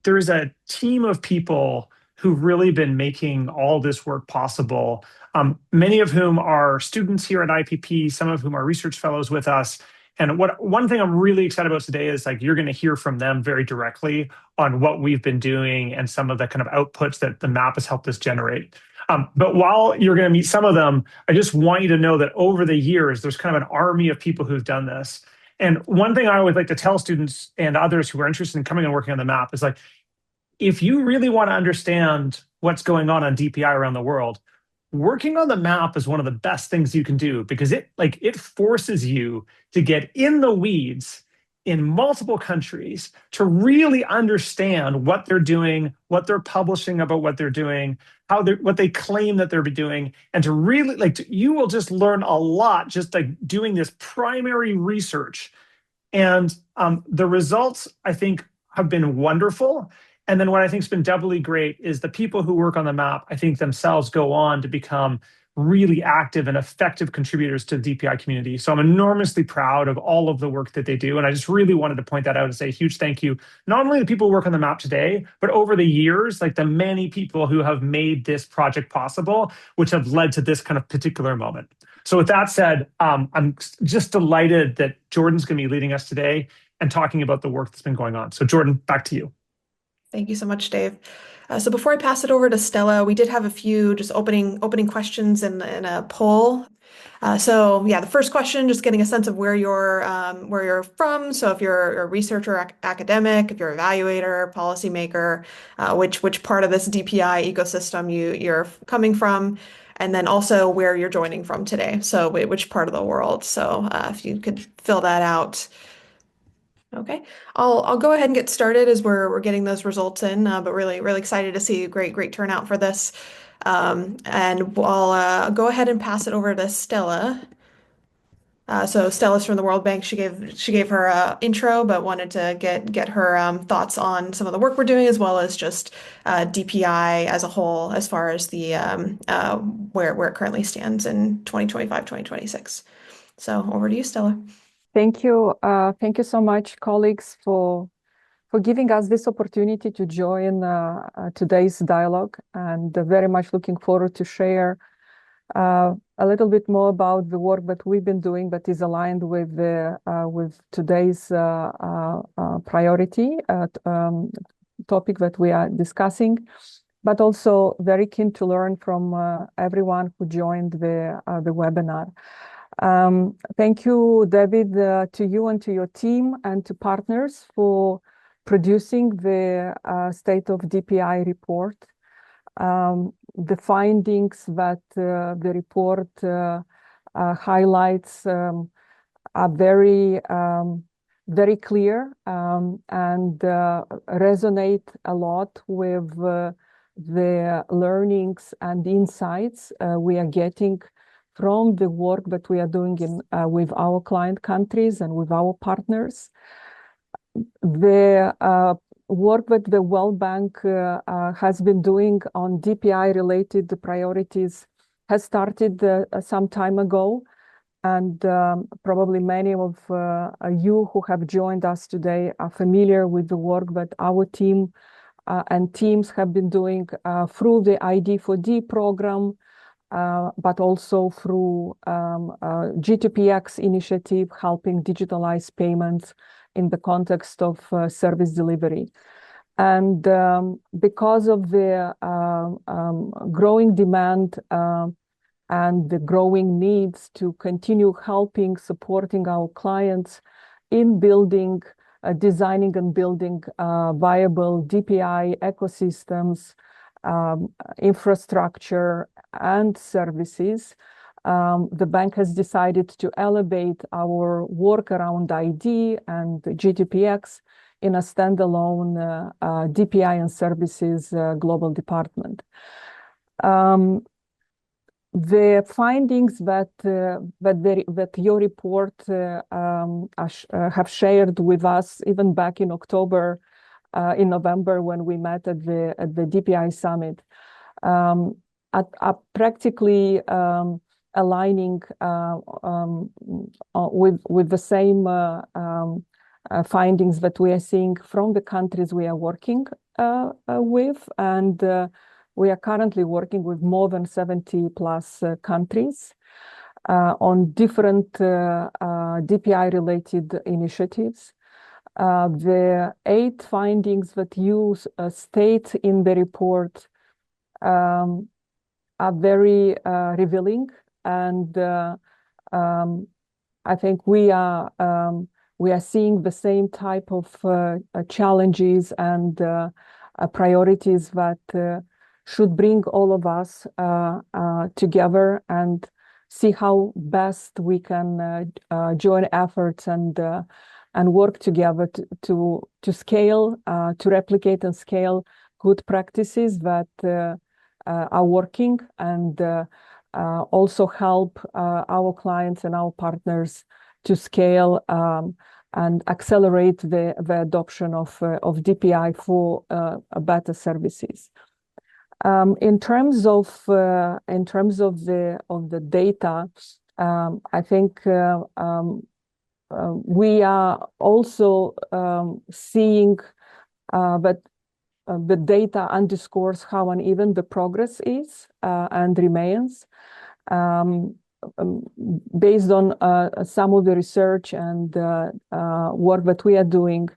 there's a team of people who've really been making all this work possible, many of whom are students here at IIPP, some of whom are research fellows with us. And one thing I'm really excited about today is like you're going to hear from them very directly on what we've been doing and some of the kind of outputs that the map has helped us generate. But while you're going to meet some of them, I just want you to know that over the years, there's kind of an army of people who've done this. And one thing I always like to tell students and others who are interested in coming and working on the map is like, if you really want to understand what's going on DPI around the world, working on the map is one of the best things you can do because it forces you to get in the weeds in multiple countries to really understand what they're doing, what they're publishing about what they're doing, what they claim that they're doing, and to really you will just learn a lot just like doing this primary research. And the results, I think, have been wonderful. And then what I think has been doubly great is the people who work on the map, I think themselves go on to become really active and effective contributors to the DPI community. So I'm enormously proud of all of the work that they do. And I just really wanted to point that out and say a huge thank you, not only to the people who work on the map today, but over the years, like the many people who have made this project possible, which have led to this kind of particular moment. So with that said, I'm just delighted that Jordan's going to be leading us today and talking about the work that's been going on. So Jordan, back to you. Thank you so much, Dave. So before I pass it over to Stella, we did have a few just opening questions in a poll. So yeah, the first question, just getting a sense of where you're from. So if you're a researcher, academic, if you're an evaluator, policymaker, which part of this DPI ecosystem you're coming from, and then also where you're joining from today. So which part of the world. So if you could fill that out. Okay, I'll go ahead and get started as we're getting those results in, but really excited to see great turnout for this. And I'll go ahead and pass it over to Stella. So Stella's from the World Bank. She gave her intro, but wanted to get her thoughts on some of the work we're doing, as well as just DPI as a whole, as far as the where it currently stands in 2025, 2026. So over to you, Stella. Thank you. Thank you so much, colleagues, for giving us this opportunity to join today's dialogue, and very much looking forward to share a little bit more about the work that we've been doing that is aligned with today's priority topic that we are discussing, but also very keen to learn from everyone who joined the webinar. Thank you, David, to you and to your team and to partners for producing the State of DPI report. The findings that the report highlights are very clear and resonate a lot with the learnings and insights we are getting from the work that we are doing with our client countries and with our partners. The work that the World Bank has been doing on DPI-related priorities has started some time ago, and probably many of you who have joined us today are familiar with the work that our team and teams have been doing through the ID4D program, but also through G2PX initiative, helping digitalize payments in the context of service delivery. And because of the growing demand and the growing needs to continue supporting our clients in designing and building viable DPI ecosystems, infrastructure, and services, the bank has decided to elevate our work around ID and G2PX in a standalone DPI and services global department. The findings that your report have shared with us, even back in November when we met at the DPI summit, are practically aligning with the same findings that we are seeing from the countries we are working with, and we are currently working with more than 70 plus countries on different DPI-related initiatives. The 8 findings that you state in the report are very revealing, and I think we are seeing the same type of challenges and priorities that should bring all of us together and see how best we can join efforts and work together to scale, to replicate and scale good practices that are working, and also help our clients and our partners to scale and accelerate the adoption of DPI for better services. In terms of the data, I think we are also seeing that the data underscores how uneven the progress is and remains. Based on some of the research and work that we are doing,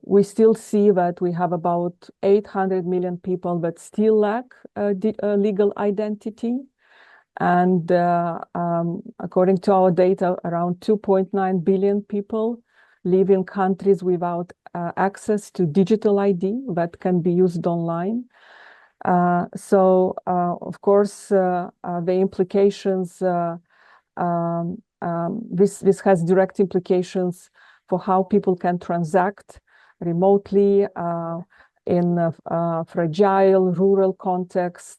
we still see that we have about 800 million people that still lack legal identity. And according to our data, around 2.9 billion people live in countries without access to digital ID that can be used online. So, of course, the implications, this has direct implications for how people can transact remotely in a fragile rural context,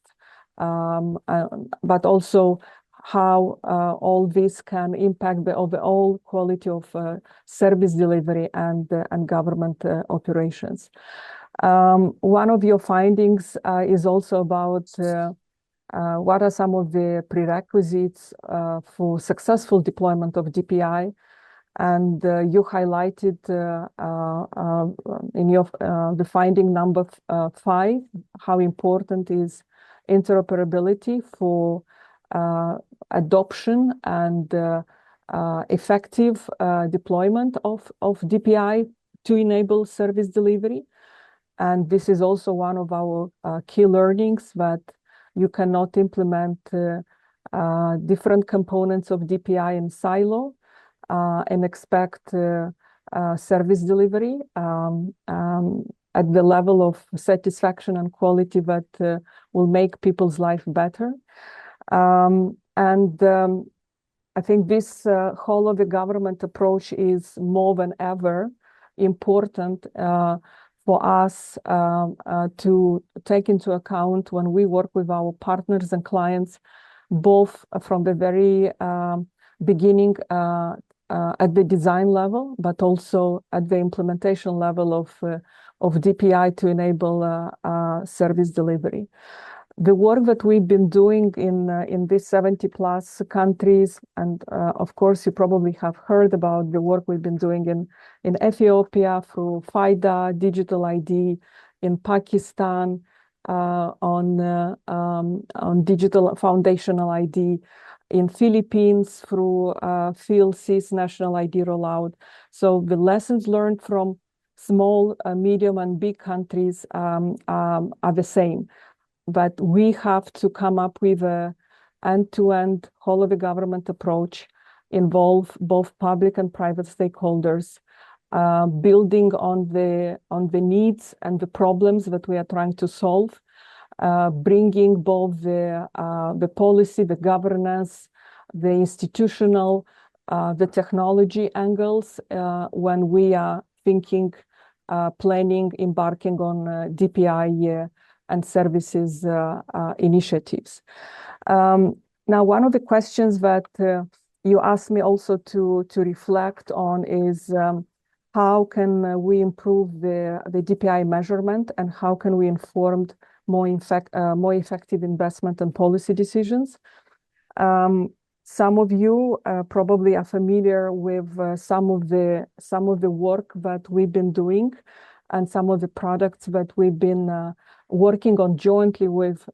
but also how all this can impact the overall quality of service delivery and government operations. One of your findings is also about what are some of the prerequisites for successful deployment of DPI. And you highlighted in your the finding number 5, how important is interoperability for adoption and effective deployment of DPI to enable service delivery. And this is also one of our key learnings, that you cannot implement different components of DPI in silo and expect service delivery at the level of satisfaction and quality that will make people's life better. I think this whole of the government approach is more than ever important for us to take into account when we work with our partners and clients, both from the very beginning at the design level, but also at the implementation level of DPI to enable service delivery. The work that we've been doing in these 70 plus countries, and of course you probably have heard about the work we've been doing in Ethiopia through FIDA, digital ID, in Pakistan on digital foundational ID, in Philippines through PhilSys national ID rollout. So the lessons learned from small, medium, and big countries are the same. But we have to come up with an end-to-end whole of the government approach, involve both public and private stakeholders, building on the needs and the problems that we are trying to solve, bringing both the policy, the governance, the institutional, the technology angles when we are thinking, planning, embarking on DPI and services initiatives. Now, one of the questions that you asked me also to reflect on is how can we improve the DPI measurement, and how can we inform more effective investment and policy decisions? Some of you probably are familiar with some of the work that we've been doing and some of the products that we've been working on jointly with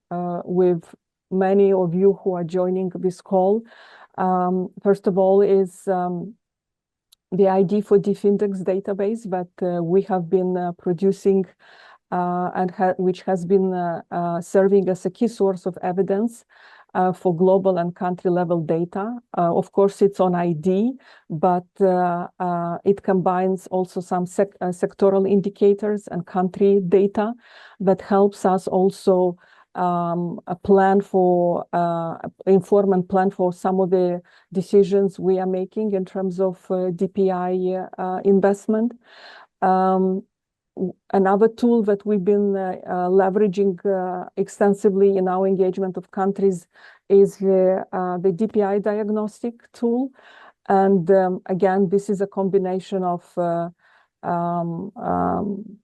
many of you who are joining this call. First of all is the ID for DFindex database that we have been producing which has been serving as a key source of evidence for global and country level data. Of course, it's on ID, but it combines also some sectoral indicators and country data that helps us also inform and plan for some of the decisions we are making in terms of DPI investment. Another tool that we've been leveraging extensively in our engagement of countries is the DPI diagnostic tool. And again, this is a combination of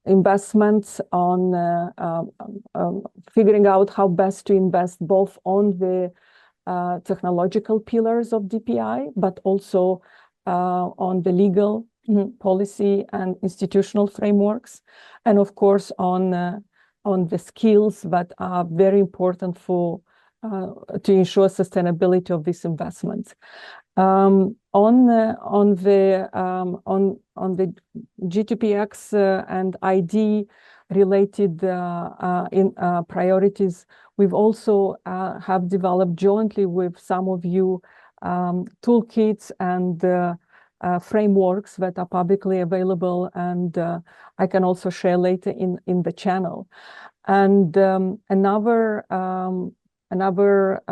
investments on figuring out how best to invest both on the technological pillars of DPI, but also on the legal policy and institutional frameworks, and of course on the skills that are very important for to ensure sustainability of these investments. On the G2PX and ID related priorities, we've also have developed jointly with some of you toolkits and frameworks that are publicly available, and I can also share later in the channel. And another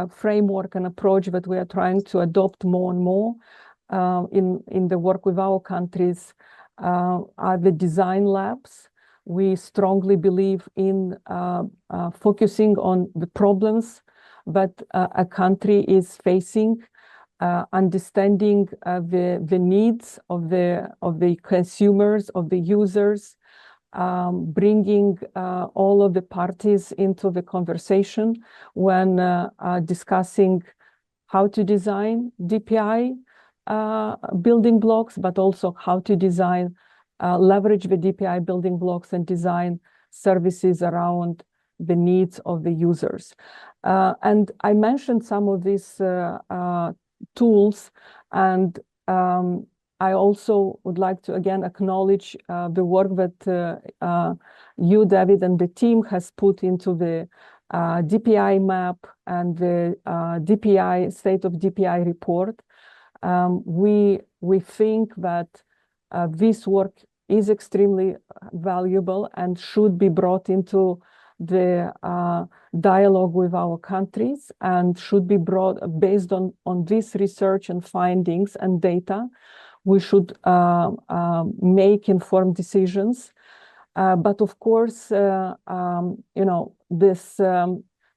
framework and approach that we are trying to adopt more and more in the work with our countries are the design labs. We strongly believe in focusing on the problems that a country is facing, understanding the needs of the consumers, of the users, bringing all of the parties into the conversation when discussing how to design DPI building blocks, but also how to design, leverage the DPI building blocks and design services around the needs of the users. And I mentioned some of these tools, and I also would like to again acknowledge the work that you, David, and the team has put into the DPI map and the DPI state of DPI report. We think that this work is extremely valuable and should be brought into the dialogue with our countries, and should be brought based on this research and findings and data. We should make informed decisions. But of course,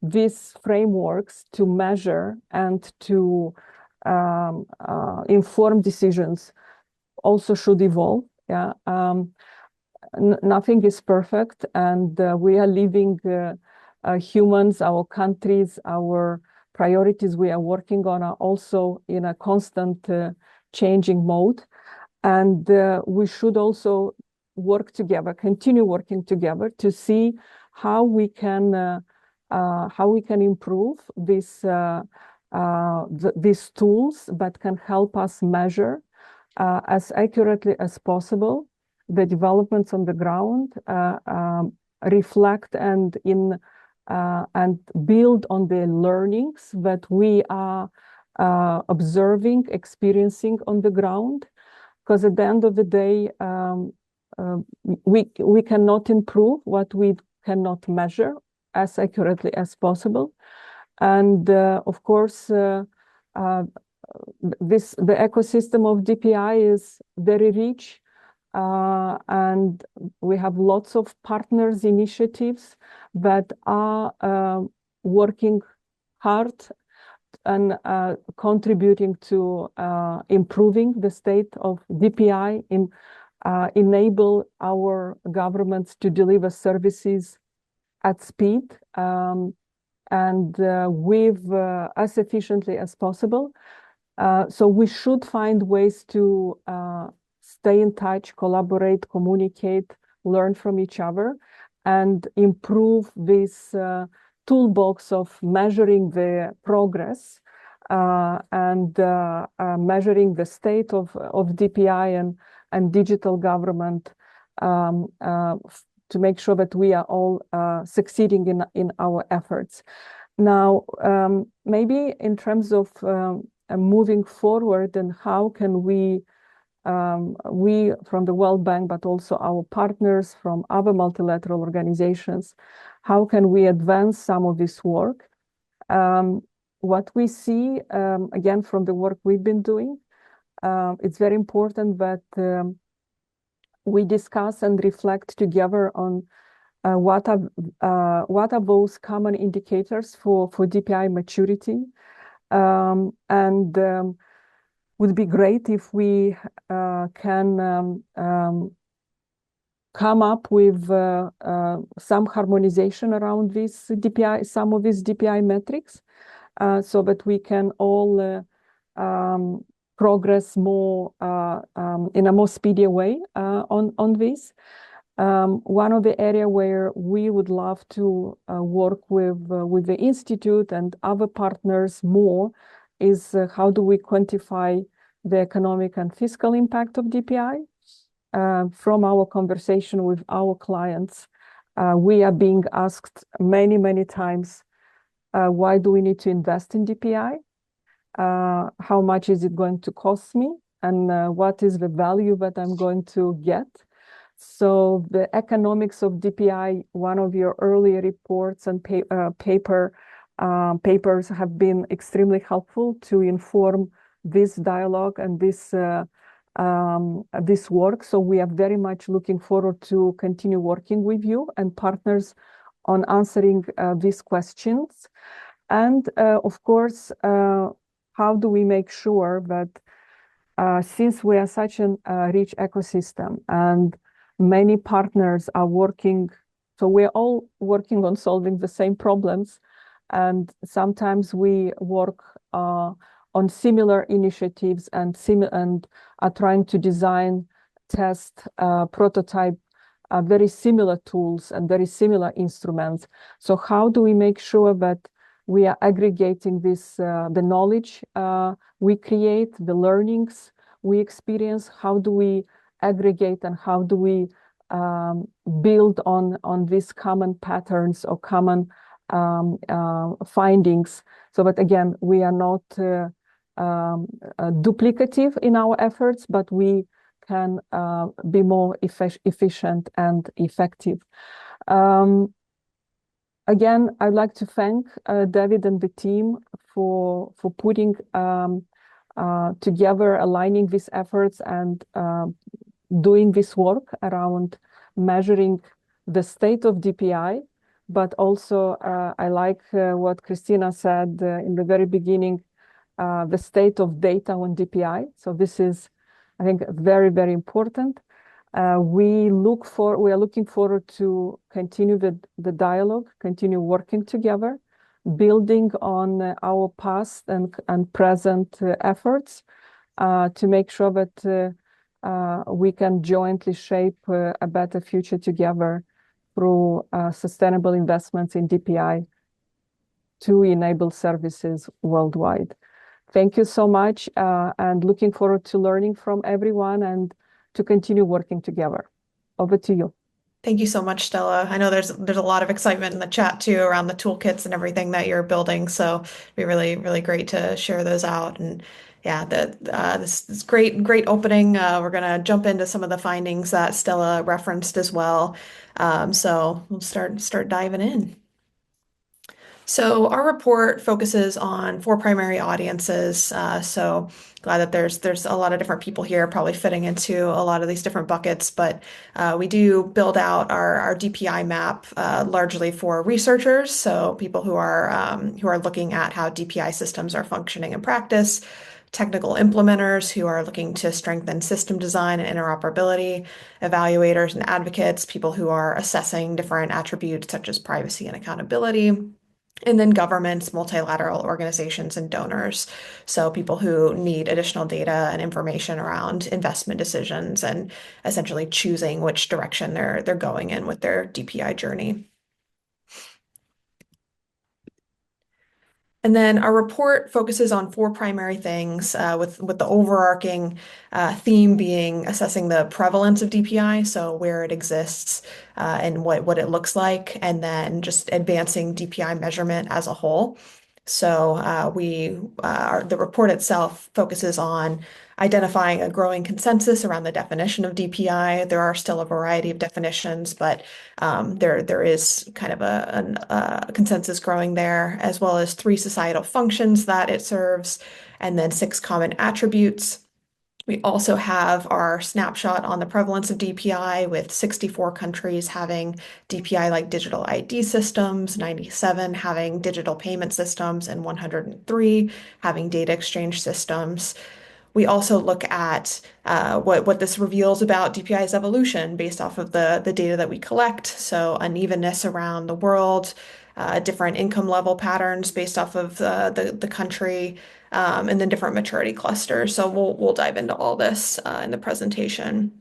these frameworks to measure and to inform decisions also should evolve. Yeah. Nothing is perfect, and we are living humans, our countries, our priorities we are working on are also in a constant changing mode. And we should also work together, continue working together to see how we can improve these tools that can help us measure as accurately as possible the developments on the ground, reflect and build on the learnings that we are observing, experiencing on the ground. Because at the end of the day, we cannot improve what we cannot measure as accurately as possible. And of course, the ecosystem of DPI is very rich. And we have lots of partners, initiatives that are working hard and contributing to improving the state of DPI, enable our governments to deliver services at speed and as efficiently as possible. So we should find ways to stay in touch, collaborate, communicate learn from each other and improve this toolbox of measuring the progress and measuring the state of DPI and digital government to make sure that we are all succeeding in our efforts. Now, maybe in terms of moving forward and how can we from the World Bank, but also our partners from other multilateral organizations, how can we advance some of this work? What we see, again, from the work we've been doing, it's very important that we discuss and reflect together on what are those common indicators for DPI maturity, and would be great if we can come up with some harmonization around this DPI, some of these DPI metrics, so that we can all progress more in a more speedy way on this. One of the area where we would love to work with the Institute and other partners more is how do we quantify the economic and fiscal impact of DPI? From our conversation with our clients, we are being asked many, many times, why do we need to invest in DPI? How much is it going to cost me? And what is the value that I'm going to get? So the economics of DPI, one of your earlier reports and papers have been extremely helpful to inform this dialogue and this work. So we are very much looking forward to continue working with you and partners on answering these questions. And of course, how do we make sure that since we are such a rich ecosystem and many partners are working, so we're all working on solving the same problems, and sometimes we work on similar initiatives and are trying to design, test, prototype very similar tools and very similar instruments. So how do we make sure that we are aggregating this, the knowledge we create, the learnings we experience? How do we aggregate and how do we build on these common patterns or common findings, so that again we are not duplicative in our efforts, but we can be more efficient and effective. Again, I'd like to thank David and the team for putting together, aligning these efforts and doing this work around measuring the state of DPI, but also I like what Christina said in the very beginning, the state of data on DPI. So this is, I think, very, very important. We are looking forward to continue the dialogue, continue working together, building on our past and present efforts to make sure that we can jointly shape a better future together through sustainable investments in DPI to enable services worldwide. Thank you so much, and looking forward to learning from everyone and to continue working together. Over to you. Thank you so much, Stella. I know there's a lot of excitement in the chat too around the toolkits and everything that you're building. So it'd be really, really great to share those out. And yeah, this great opening. We're gonna jump into some of the findings that Stella referenced as well. So we'll start diving in. So our report focuses on 4 primary audiences. So glad that there's a lot of different people here probably fitting into a lot of these different buckets, but we do build out our DPI map largely for researchers, so people who are looking at how DPI systems are functioning in practice, technical implementers who are looking to strengthen system design and interoperability, evaluators and advocates, people who are assessing different attributes such as privacy and accountability, And then governments, multilateral organizations, and donors. So people who need additional data and information around investment decisions and essentially choosing which direction they're going in with their DPI journey. And then our report focuses on four primary things, with the overarching theme being assessing the prevalence of DPI, so where it exists and what it looks like, and then just advancing DPI measurement as a whole. So the report itself focuses on identifying a growing consensus around the definition of DPI. There are still a variety of definitions, but there is kind of a consensus growing there, as well as three societal functions that it serves, and then six common attributes. We also have our snapshot on the prevalence of DPI, with 64 countries having DPI-like digital ID systems, 97 having digital payment systems, and 103 having data exchange systems. We also look at what this reveals about DPI's evolution based off of the data that we collect. So unevenness around the world, different income level patterns based off of the country, and then different maturity clusters. So we'll dive into all this in the presentation.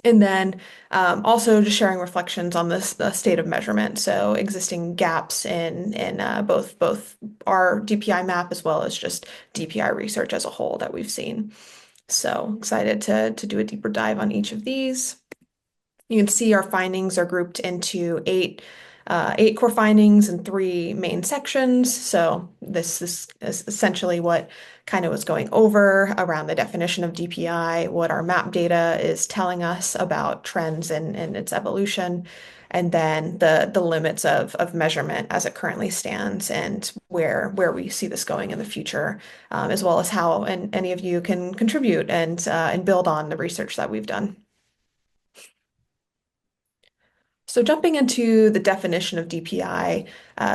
And then also just sharing reflections on the state of measurement, so existing gaps in both our DPI map as well as just DPI research as a whole that we've seen. So excited to do a deeper dive on each of these. You can see our findings are grouped into eight core findings and three main sections. So this is essentially what kind of was going over around the definition of DPI, what our map data is telling us about trends and its evolution, and then the limits of measurement as it currently stands and where we see this going in the future, as well as how any of you can contribute and build on the research that we've done. So jumping into the definition of DPI,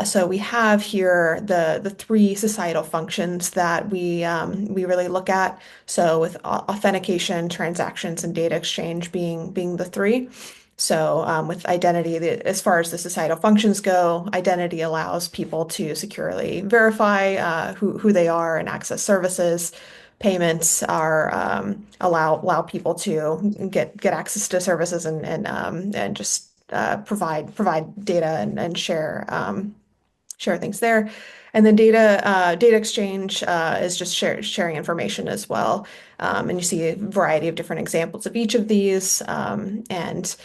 so we have here the three societal functions that we really look at. So with authentication, transactions, and data exchange being the three. So with identity, as far as the societal functions go, identity allows people to securely verify who they are and access services. Payments are allow people to get access to services and just provide data and share things there. And then data exchange is just sharing information as well. And you see a variety of different examples of each of these. And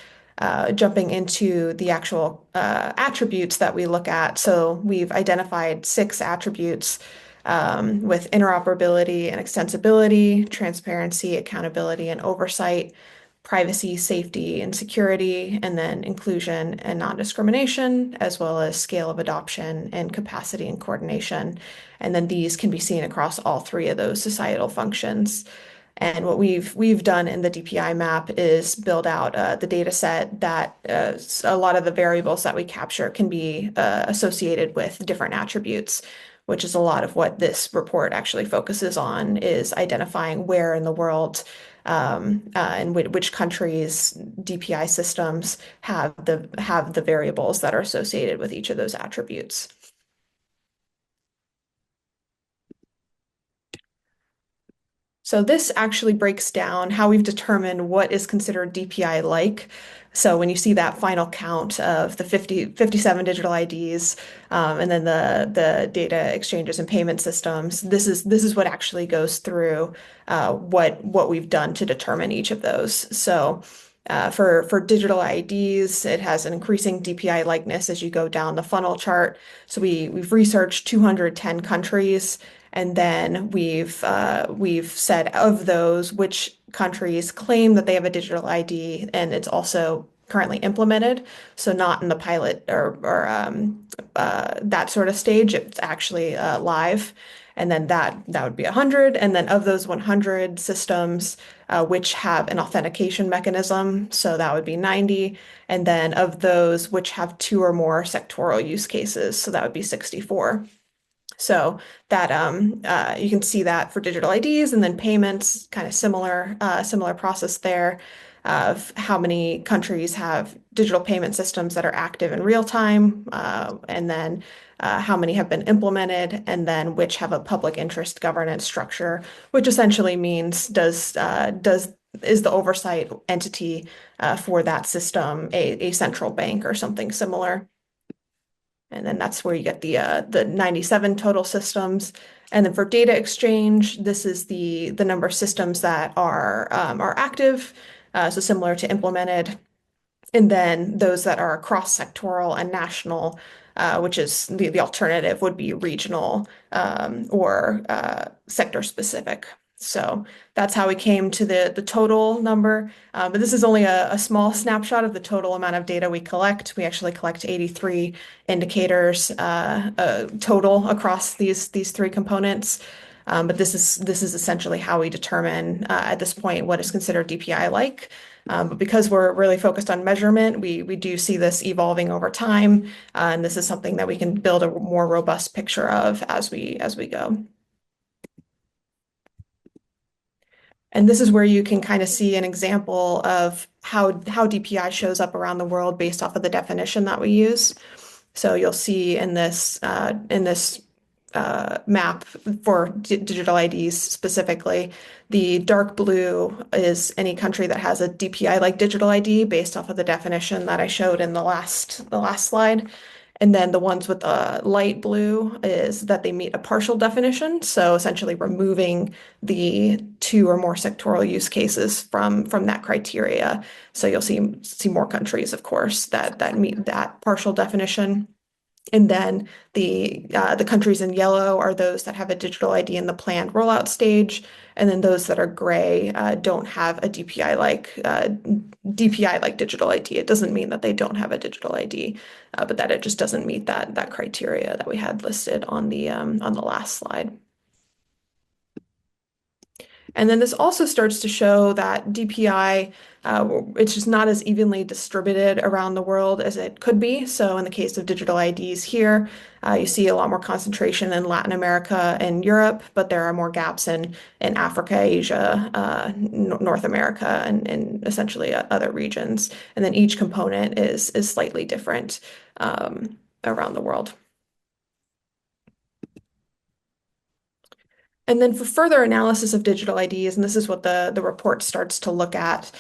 jumping into the actual attributes that we look at. So we've identified six attributes with interoperability and extensibility, transparency, accountability, and oversight, privacy, safety, and security, and then inclusion and non-discrimination, as well as scale of adoption and capacity and coordination. And then these can be seen across all three of those societal functions. And what we've done in the DPI map is build out the data set that a lot of the variables that we capture can be associated with different attributes, which is a lot of what this report actually focuses on, is identifying where in the world and which countries' DPI systems have the variables that are associated with each of those attributes. So this actually breaks down how we've determined what is considered DPI-like. So when you see that final count of the 57 digital IDs, and then the data exchanges and payment systems, this is what actually goes through what we've done to determine each of those. So for digital IDs, it has an increasing DPI likeness as you go down the funnel chart. So we've researched 210 countries. And then we've said of those, which countries claim that they have a digital ID, and it's also currently implemented. So not in the pilot or that sort of stage. It's actually live. And then that would be 100. And then of those 100 systems, which have an authentication mechanism, so that would be 90. And then of those which have two or more sectoral use cases, so that would be 64. So that you can see that for digital IDs, and then payments, kind of similar process there of how many countries have digital payment systems that are active in real time, and then how many have been implemented, and then which have a public interest governance structure, which essentially means is the oversight entity for that system a central bank or something similar. And then that's where you get the 97 total systems. And then for data exchange, this is the number of systems that are active, so similar to implemented. And then those that are cross-sectoral and national, which is the alternative would be regional or sector specific. So that's how we came to the total number. But this is only a small snapshot of the total amount of data we collect. We actually collect 83 indicators total across these three components. But this is essentially how we determine at this point what is considered DPI-like. But because we're really focused on measurement, we do see this evolving over time, and this is something that we can build a more robust picture of as we go. And this is where you can kind of see an example of how DPI shows up around the world based off of the definition that we use. So you'll see in this map for digital IDs specifically, the dark blue is any country that has a DPI-like digital ID based off of the definition that I showed in the last slide. And then the ones with the light blue is that they meet a partial definition. So essentially removing the 2 or more sectoral use cases from that criteria. So you'll see more countries, of course, that meet that partial definition. And then the countries in yellow are those that have a digital ID in the planned rollout stage. And then those that are gray don't have a DPI-like digital ID. It doesn't mean that they don't have a digital ID, but that it just doesn't meet that criteria that we had listed on the last slide. And then this also starts to show that DPI, it's just not as evenly distributed around the world as it could be. So in the case of digital IDs here, you see a lot more concentration in Latin America and Europe, but there are more gaps in Africa, Asia, North America, and essentially other regions. And then each component is slightly different around the world. And then for further analysis of digital IDs, and this is what the report starts to look at,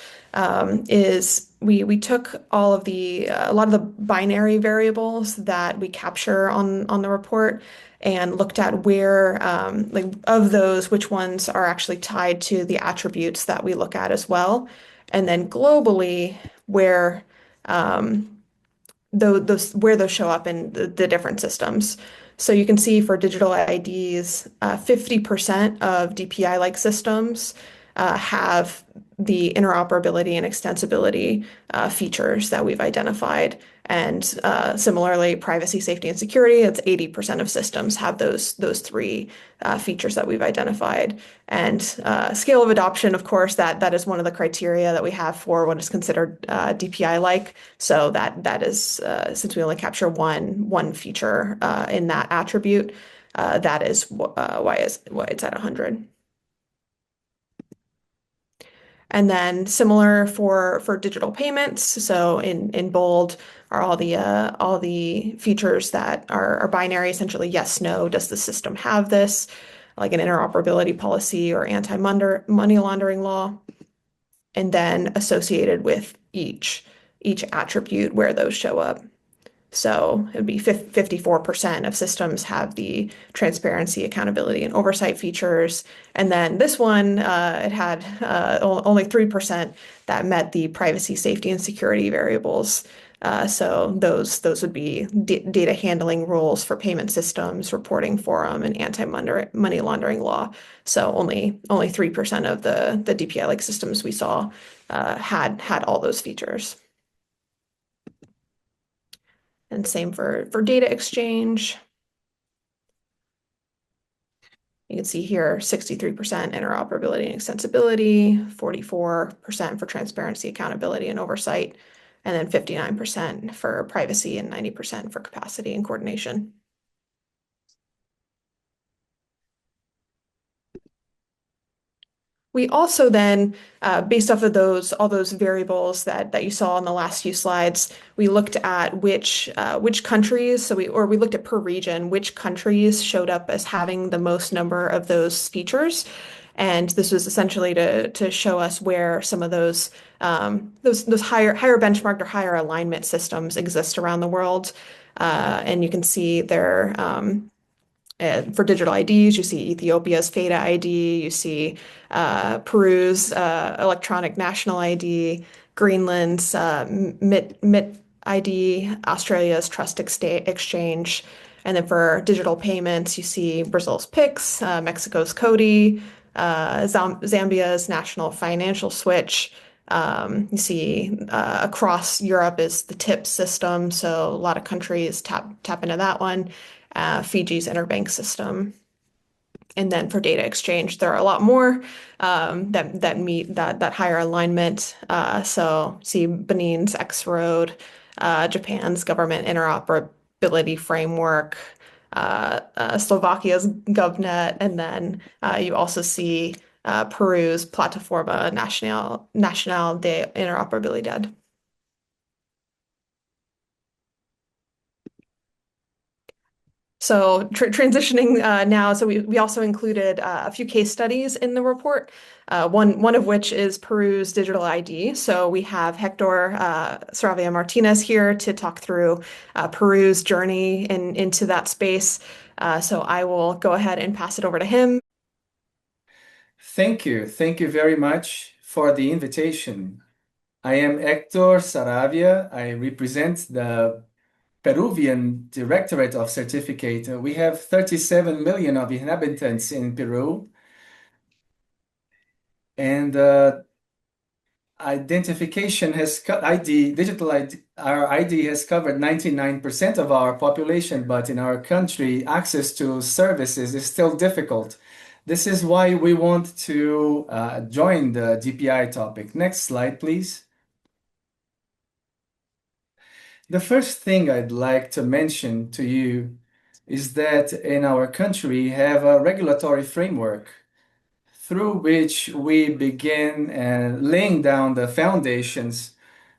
is we took a lot of the binary variables that we capture on the report and looked at where, of those, which ones are actually tied to the attributes that we look at as well. And then globally, where those show up in the different systems. So you can see for digital IDs, 50% of DPI-like systems have the interoperability and extensibility features that we've identified. And similarly, privacy, safety, and security, it's 80% of systems have those 3 features that we've identified. And scale of adoption, of course, that is one of the criteria that we have for what is considered DPI-like. So that is, since we only capture one feature in that attribute, that is why it's at 100. And then similar for digital payments. So in bold are all the features that are binary, essentially yes, no. Does the system have this, like an interoperability policy or anti-money laundering law? And then associated with each attribute where those show up. So it would be 54% of systems have the transparency, accountability, and oversight features. And then this one, it had only 3% that met the privacy, safety, and security variables. So those would be data handling rules for payment systems, reporting forum, and anti-money laundering law. So only 3% of the DPI-like systems we saw had all those features. And same for data exchange. You can see here 63% interoperability and extensibility, 44% for transparency, accountability, and oversight, and then 59% for privacy and 90% for capacity and coordination. We also then, based off of all those variables that you saw in the last few slides, we looked at which countries, we looked at per region, which countries showed up as having the most number of those features. And this was essentially to show us where some of those higher benchmarked or higher alignment systems exist around the world. And you can see there for digital IDs, you see Ethiopia's FATA ID, you see Peru's electronic national ID, Greenland's MIT ID, Australia's Trust Exchange, and then for digital payments, you see Brazil's PIX, Mexico's CODI, Zambia's National Financial Switch. You see across Europe is the TIP system, so a lot of countries tap into that one. Fiji's interbank system. And then for data exchange, there are a lot more that meet that higher alignment. So see Benin's X-Road, Japan's government interoperability framework, Slovakia's GovNet, and then you also see Peru's Plataforma Nacional de Interoperabilidad. So transitioning now, so we also included a few case studies in the report. One of which is Peru's digital ID. So we have Hector Saravia Martinez here to talk through Peru's journey into that space. So I will go ahead and pass it over to him. Thank you. Thank you very much for the invitation. I am Hector Saravia. I represent the Peruvian Directorate of Certificate. We have 37 million of inhabitants in Peru, and identification has digital ID, our ID has covered 99% of our population, but in our country, access to services is still difficult. This is why we want to join the DPI topic. Next slide, please. The first thing I'd like to mention to you is that in our country we have a regulatory framework through which we begin laying down the foundations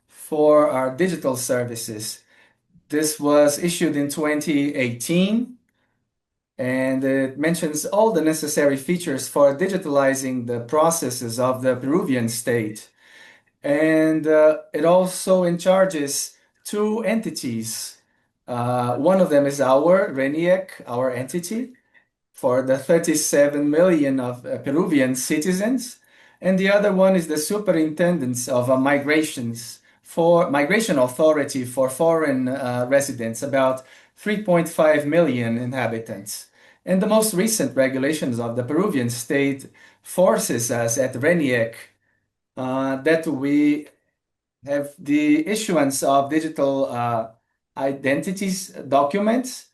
for our digital services. This was issued in 2018, and it mentions all the necessary features for digitalizing the processes of the Peruvian state. And it also charges two entities. One of them is our RENIEC, our entity, for the 37 million of Peruvian citizens. And the other one is the Superintendence of Migrations for Migration Authority for foreign residents, about 3.5 million inhabitants. And the most recent regulations of the Peruvian state forces us at RENIEC that we have the issuance of digital identities documents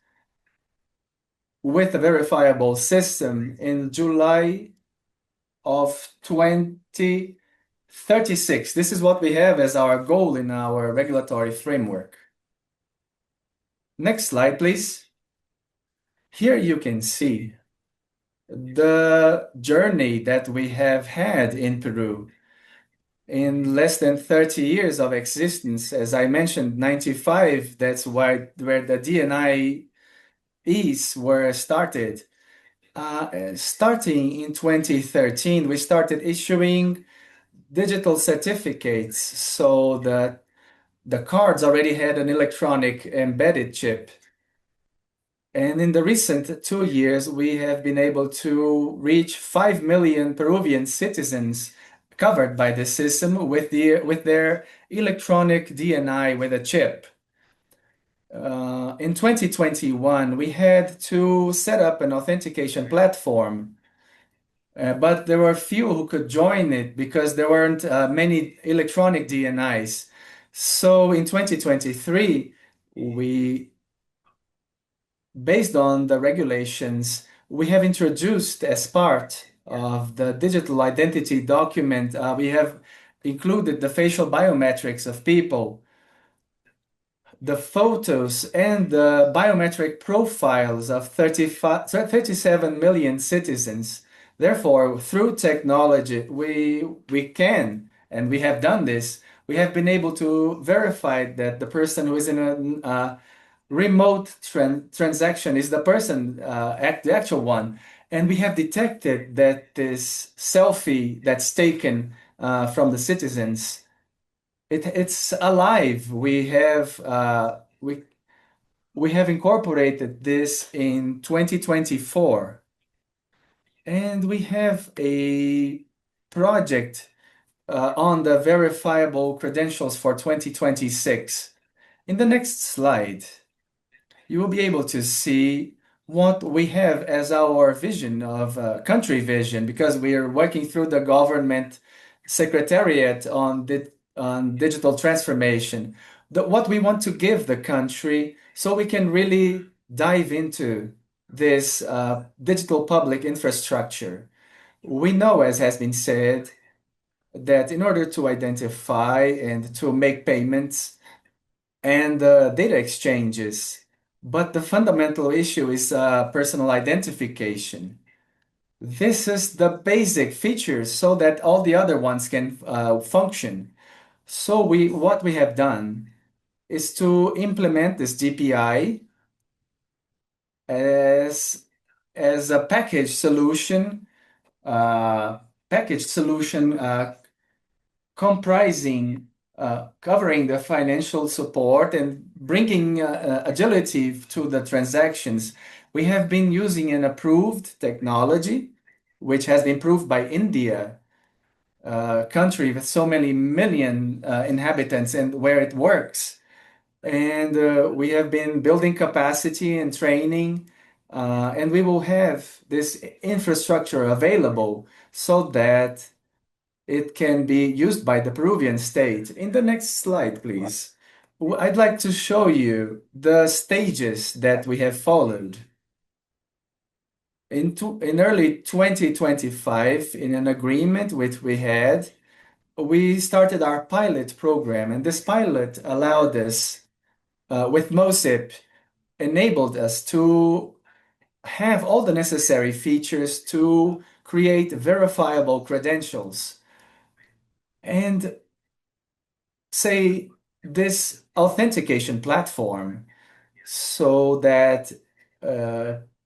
with a verifiable system in July of 2036. This is what we have as our goal in our regulatory framework. Next slide, please. Here you can see the journey that we have had in Peru. In less than 30 years of existence, as I mentioned, 95, that's where the DNIs were started. Starting in 2013, we started issuing digital certificates so that the cards already had an electronic embedded chip. And in the recent 2 years, we have been able to reach 5 million Peruvian citizens covered by the system with their electronic DNI with a chip. In 2021, we had to set up an authentication platform, but there were few who could join it because there weren't many electronic DNIs. So in 2023, based on the regulations, we have introduced as part of the digital identity document, we have included the facial biometrics of people, the photos and the biometric profiles of 37 million citizens. Therefore, through technology, we can, and we have done this, we have been able to verify that the person who is in a remote transaction is the person, the actual one. And we have detected that this selfie that's taken from the citizens, it's alive. We have incorporated this in 2024, and we have a project on the verifiable credentials for 2026. In the next slide, you will be able to see what we have as our vision of country vision, because we are working through the government secretariat on digital transformation. What we want to give the country so we can really dive into this digital public infrastructure. We know, as has been said, that in order to identify and to make payments and data exchanges, but the fundamental issue is personal identification. This is the basic features so that all the other ones can function. So what we have done is to implement this DPI as a package solution comprising covering the financial support and bringing agility to the transactions. We have been using an approved technology, which has been approved by India, a country with so many million inhabitants and where it works. And we have been building capacity and training, and we will have this infrastructure available so that it can be used by the Peruvian state. In the next slide, please. I'd like to show you the stages that we have followed. In early 2025, in an agreement which we had, we started our pilot program, and this pilot allowed us, with MOSIP, enabled us to have all the necessary features to create verifiable credentials. And say this authentication platform so that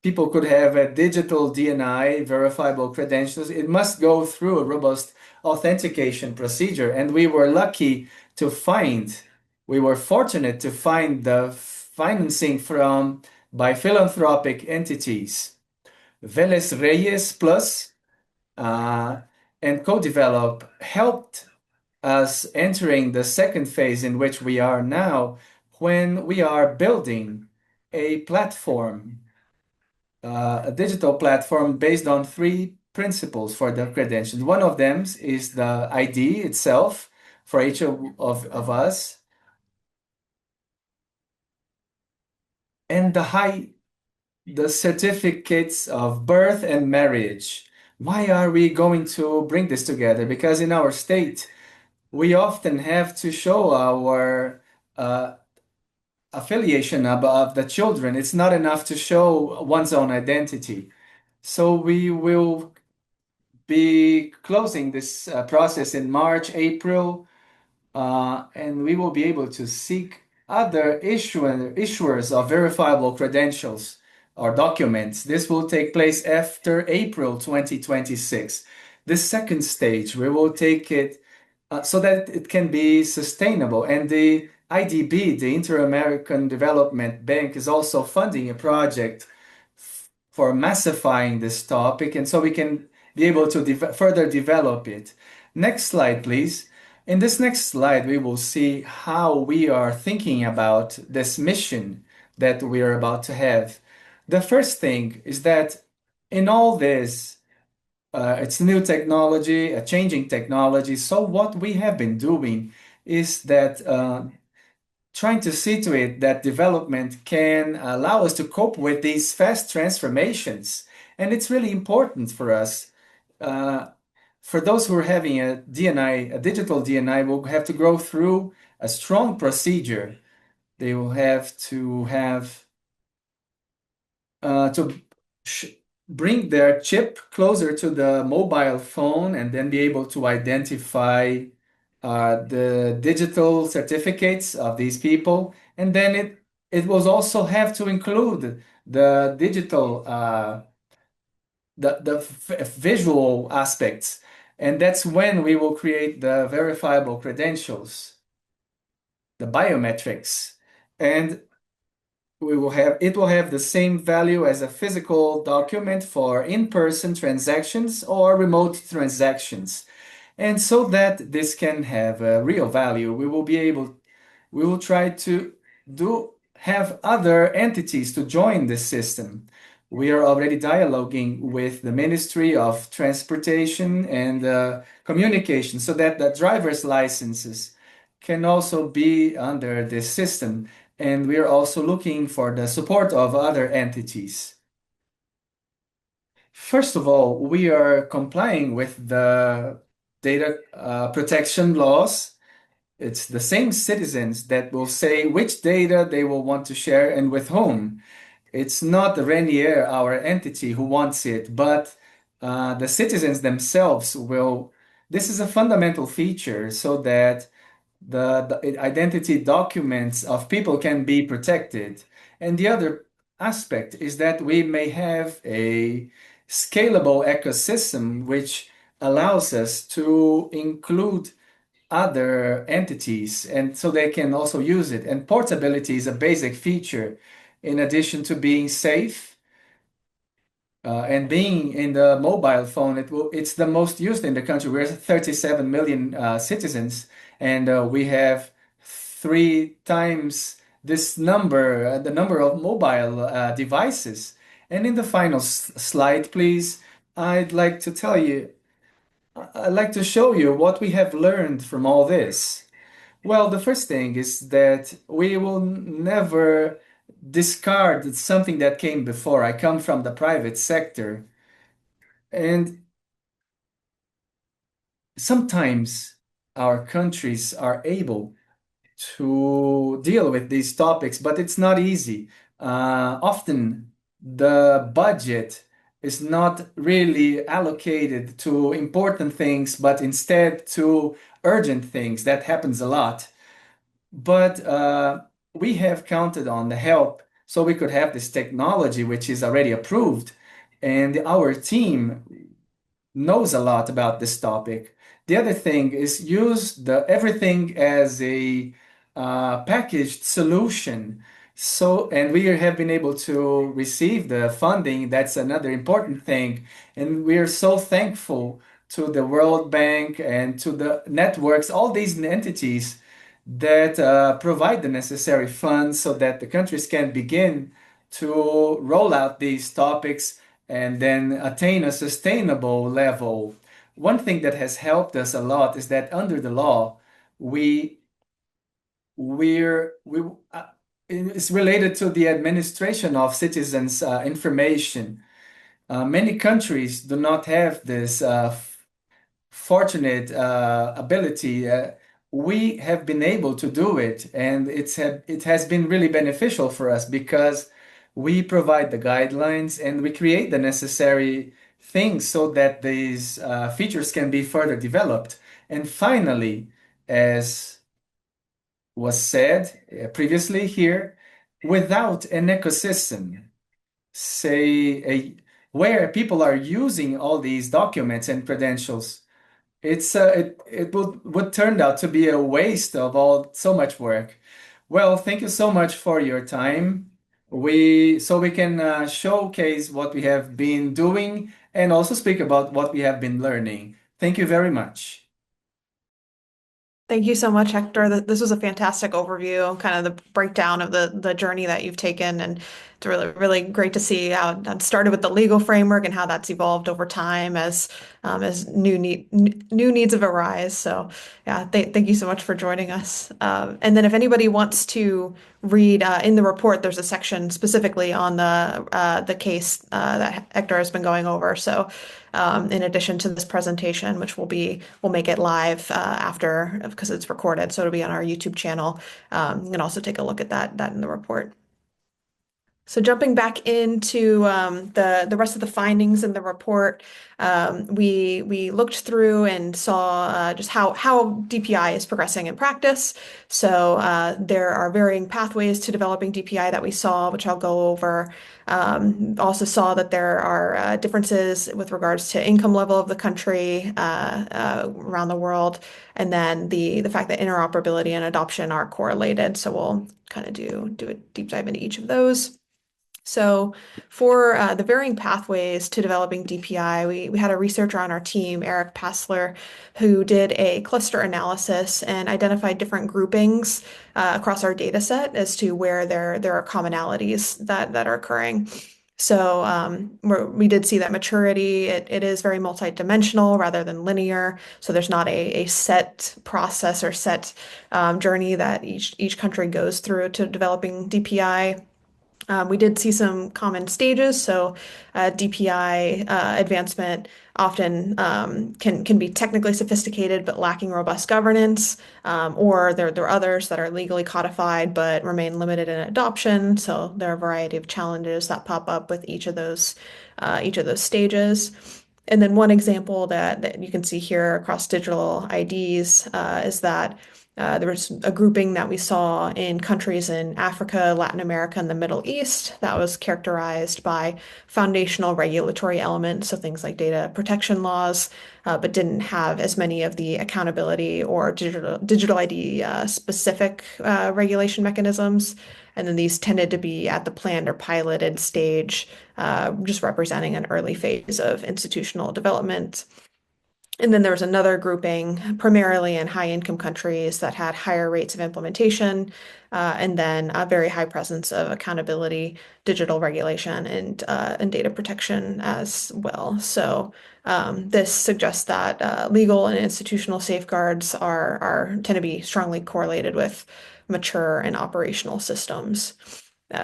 people could have a digital DNI, verifiable credentials. It must go through a robust authentication procedure. And we were fortunate to find the financing by philanthropic entities. Vélez Reyes Plus and Co-Develop helped us entering the second phase in which we are now, when we are building a platform, a digital platform based on three principles for the credentials. One of them is the ID itself for each of us, and the certificates of birth and marriage. Why are we going to bring this together? Because in our state, we often have to show our affiliation of the children. It's not enough to show one's own identity. So we will be closing this process in March, April, and we will be able to seek other issuers of verifiable credentials or documents. This will take place after April 2026. The second stage, we will take it so that it can be sustainable. And the IDB, the Inter-American Development Bank, is also funding a project for massifying this topic, and so we can be able to further develop it. Next slide, please. In this next slide, we will see how we are thinking about this mission that we are about to have. The first thing is that in all this, it's new technology, a changing technology. So what we have been doing is that trying to see to it that development can allow us to cope with these fast transformations. And it's really important for us. For those who are having a DNI, a digital DNI, will have to go through a strong procedure. They will have to bring their chip closer to the mobile phone and then be able to identify the digital certificates of these people. And then it will also have to include the digital, the visual aspects. And that's when we will create the verifiable credentials, the biometrics. And it will have the same value as a physical document for in-person transactions or remote transactions. And so that this can have a real value, we will try to have other entities to join this system. We are already dialoguing with the Ministry of Transportation and Communication so that the driver's licenses can also be under this system. And we are also looking for the support of other entities. First of all, we are complying with the data protection laws. It's the same citizens that will say which data they will want to share and with whom. It's not the Renier, our entity, who wants it, but the citizens themselves will. This is a fundamental feature so that the identity documents of people can be protected. And the other aspect is that we may have a scalable ecosystem which allows us to include other entities and so they can also use it. And portability is a basic feature in addition to being safe and being in the mobile phone. It's the most used in the country. We're 37 million citizens, and we have 3 times this number, the number of mobile devices. And in the final slide, please, I'd like to tell you, I'd like to show you what we have learned from all this. Well, the first thing is that we will never discard something that came before. I come from the private sector, and sometimes our countries are able to deal with these topics, but it's not easy. Often the budget is not really allocated to important things, but instead to urgent things. That happens a lot. But we have counted on the help so we could have this technology, which is already approved. And our team knows a lot about this topic. The other thing is use the everything as a packaged solution. So, and we have been able to receive the funding. That's another important thing. And we are so thankful to the World Bank and to the networks, all these entities that provide the necessary funds so that the countries can begin to roll out these topics and then attain a sustainable level. One thing that has helped us a lot is that under the law, we we it's related to the administration of citizens' information. Many countries do not have this fortunate ability. We have been able to do it, and it has been really beneficial for us because we provide the guidelines and we create the necessary things so that these features can be further developed. And finally, as was said previously here, without an ecosystem, say where people are using all these documents and credentials, it would turn out to be a waste of all so much work. Well, thank you so much for your time. We can showcase what we have been doing and also speak about what we have been learning. Thank you very much. Thank you so much, Hector. This was a fantastic overview, kind of the breakdown of the journey that you've taken, and it's really great to see how that started with the legal framework and how that's evolved over time as new needs have arisen. So, yeah, thank you so much for joining us. And then, if anybody wants to read in the report, there's a section specifically on the case that Hector has been going over. So, in addition to this presentation, which we'll make it live after because it's recorded, so it'll be on our YouTube channel. You can also take a look at that in the report. So jumping back into the rest of the findings in the report, we looked through and saw just how DPI is progressing in practice. So there are varying pathways to developing DPI that we saw, which I'll go over. Also saw that there are differences with regards to income level of the country around the world, and then the fact that interoperability and adoption are correlated. So we'll kind of do a deep dive into each of those. So for the varying pathways to developing DPI, we had a researcher on our team, Eric Passler, who did a cluster analysis and identified different groupings across our data set as to where there are commonalities that are occurring. So we did see that maturity, it is very multidimensional rather than linear. So there's not a set process or set journey that each country goes through to developing DPI. We did see some common stages, so DPI advancement often can be technically sophisticated but lacking robust governance, or there are others that are legally codified but remain limited in adoption. So there are a variety of challenges that pop up with each of those stages. And then one example that you can see here across digital IDs is that there was a grouping that we saw in countries in Africa, Latin America, and the Middle East that was characterized by foundational regulatory elements, so things like data protection laws, but didn't have as many of the accountability or digital ID specific regulation mechanisms. And then these tended to be at the planned or piloted stage, just representing an early phase of institutional development. And then there was another grouping, primarily in high-income countries that had higher rates of implementation, and then a very high presence of accountability, digital regulation, and data protection as well. So this suggests that legal and institutional safeguards tend to be strongly correlated with mature and operational systems.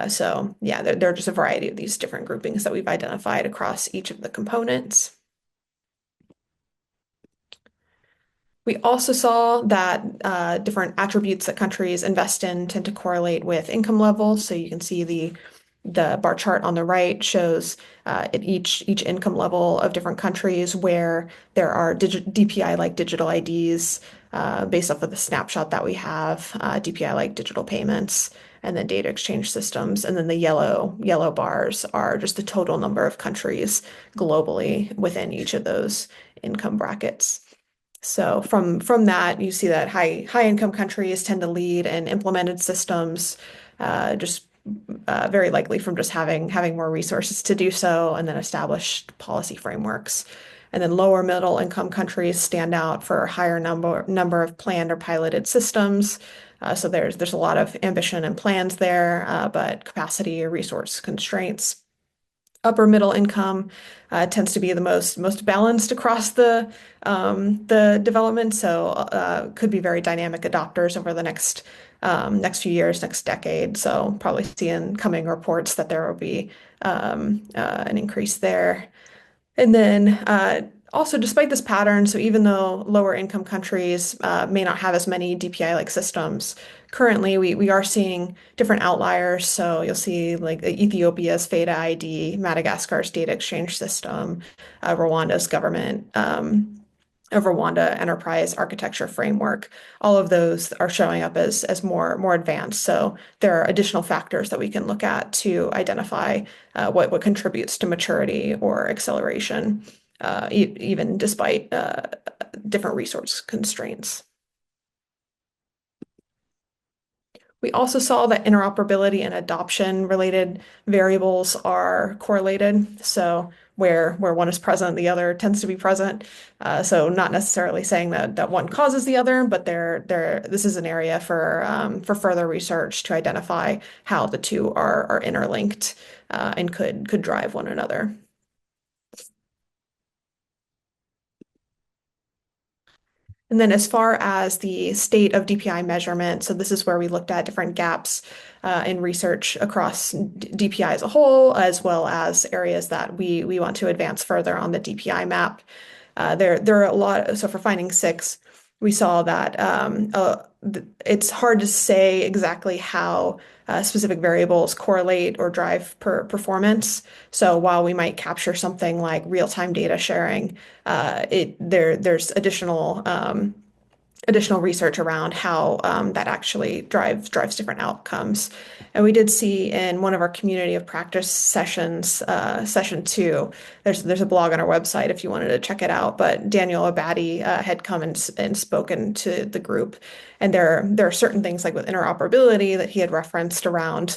So yeah, there are just a variety of these different groupings that we've identified across each of the components. We also saw that different attributes that countries invest in tend to correlate with income levels. So you can see the bar chart on the right shows at each income level of different countries where there are DPI-like digital IDs based off of the snapshot that we have, DPI-like digital payments, and then data exchange systems. And then the yellow bars are just the total number of countries globally within each of those income brackets. So from that, you see that high income countries tend to lead in implemented systems, just very likely from just having more resources to do so, and then established policy frameworks. And then lower middle income countries stand out for a higher number of planned or piloted systems. So there's a lot of ambition and plans there, but capacity or resource constraints. Upper middle income tends to be the most balanced across the development, so could be very dynamic adopters over the next few years, next decade. So probably see in coming reports that there will be an increase there. And then also, despite this pattern, so even though lower income countries may not have as many DPI-like systems, currently we are seeing different outliers. So you'll see like Ethiopia's FADA ID, Madagascar's data exchange system, Rwanda's government, of Rwanda enterprise architecture framework. All of those are showing up as more advanced. So there are additional factors that we can look at to identify what contributes to maturity or acceleration, even despite different resource constraints. We also saw that interoperability and adoption related variables are correlated. So where one is present, the other tends to be present. So not necessarily saying that one causes the other, but this is an area for further research to identify how the two are interlinked and could drive one another. And then as far as the state of DPI measurement, so this is where we looked at different gaps in research across DPI as a whole, as well as areas that we want to advance further on the DPI map. There are a lot, so for finding 6, we saw that it's hard to say exactly how specific variables correlate or drive performance. So while we might capture something like real-time data sharing, there's additional research around how that actually drives different outcomes. And we did see in one of our community of practice sessions, session 2, there's a blog on our website if you wanted to check it out. But Daniel Abadi had come and spoken to the group, and there are certain things like with interoperability that he had referenced around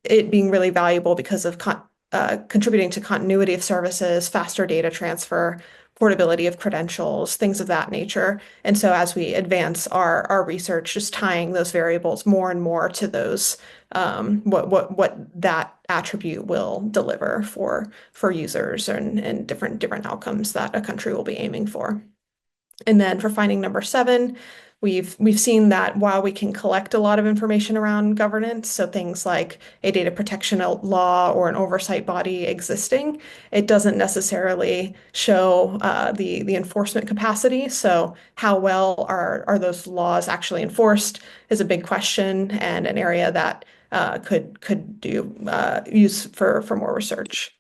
it being really valuable because of contributing to continuity of services, faster data transfer, portability of credentials, things of that nature. And so as we advance our research, just tying those variables more and more to those what that attribute will deliver for users and different outcomes that a country will be aiming for. And then for finding number 7, we've seen that while we can collect a lot of information around governance, so things like a data protection law or an oversight body existing, it doesn't necessarily show the enforcement capacity. So how well are those laws actually enforced is a big question and an area that could do use for more research.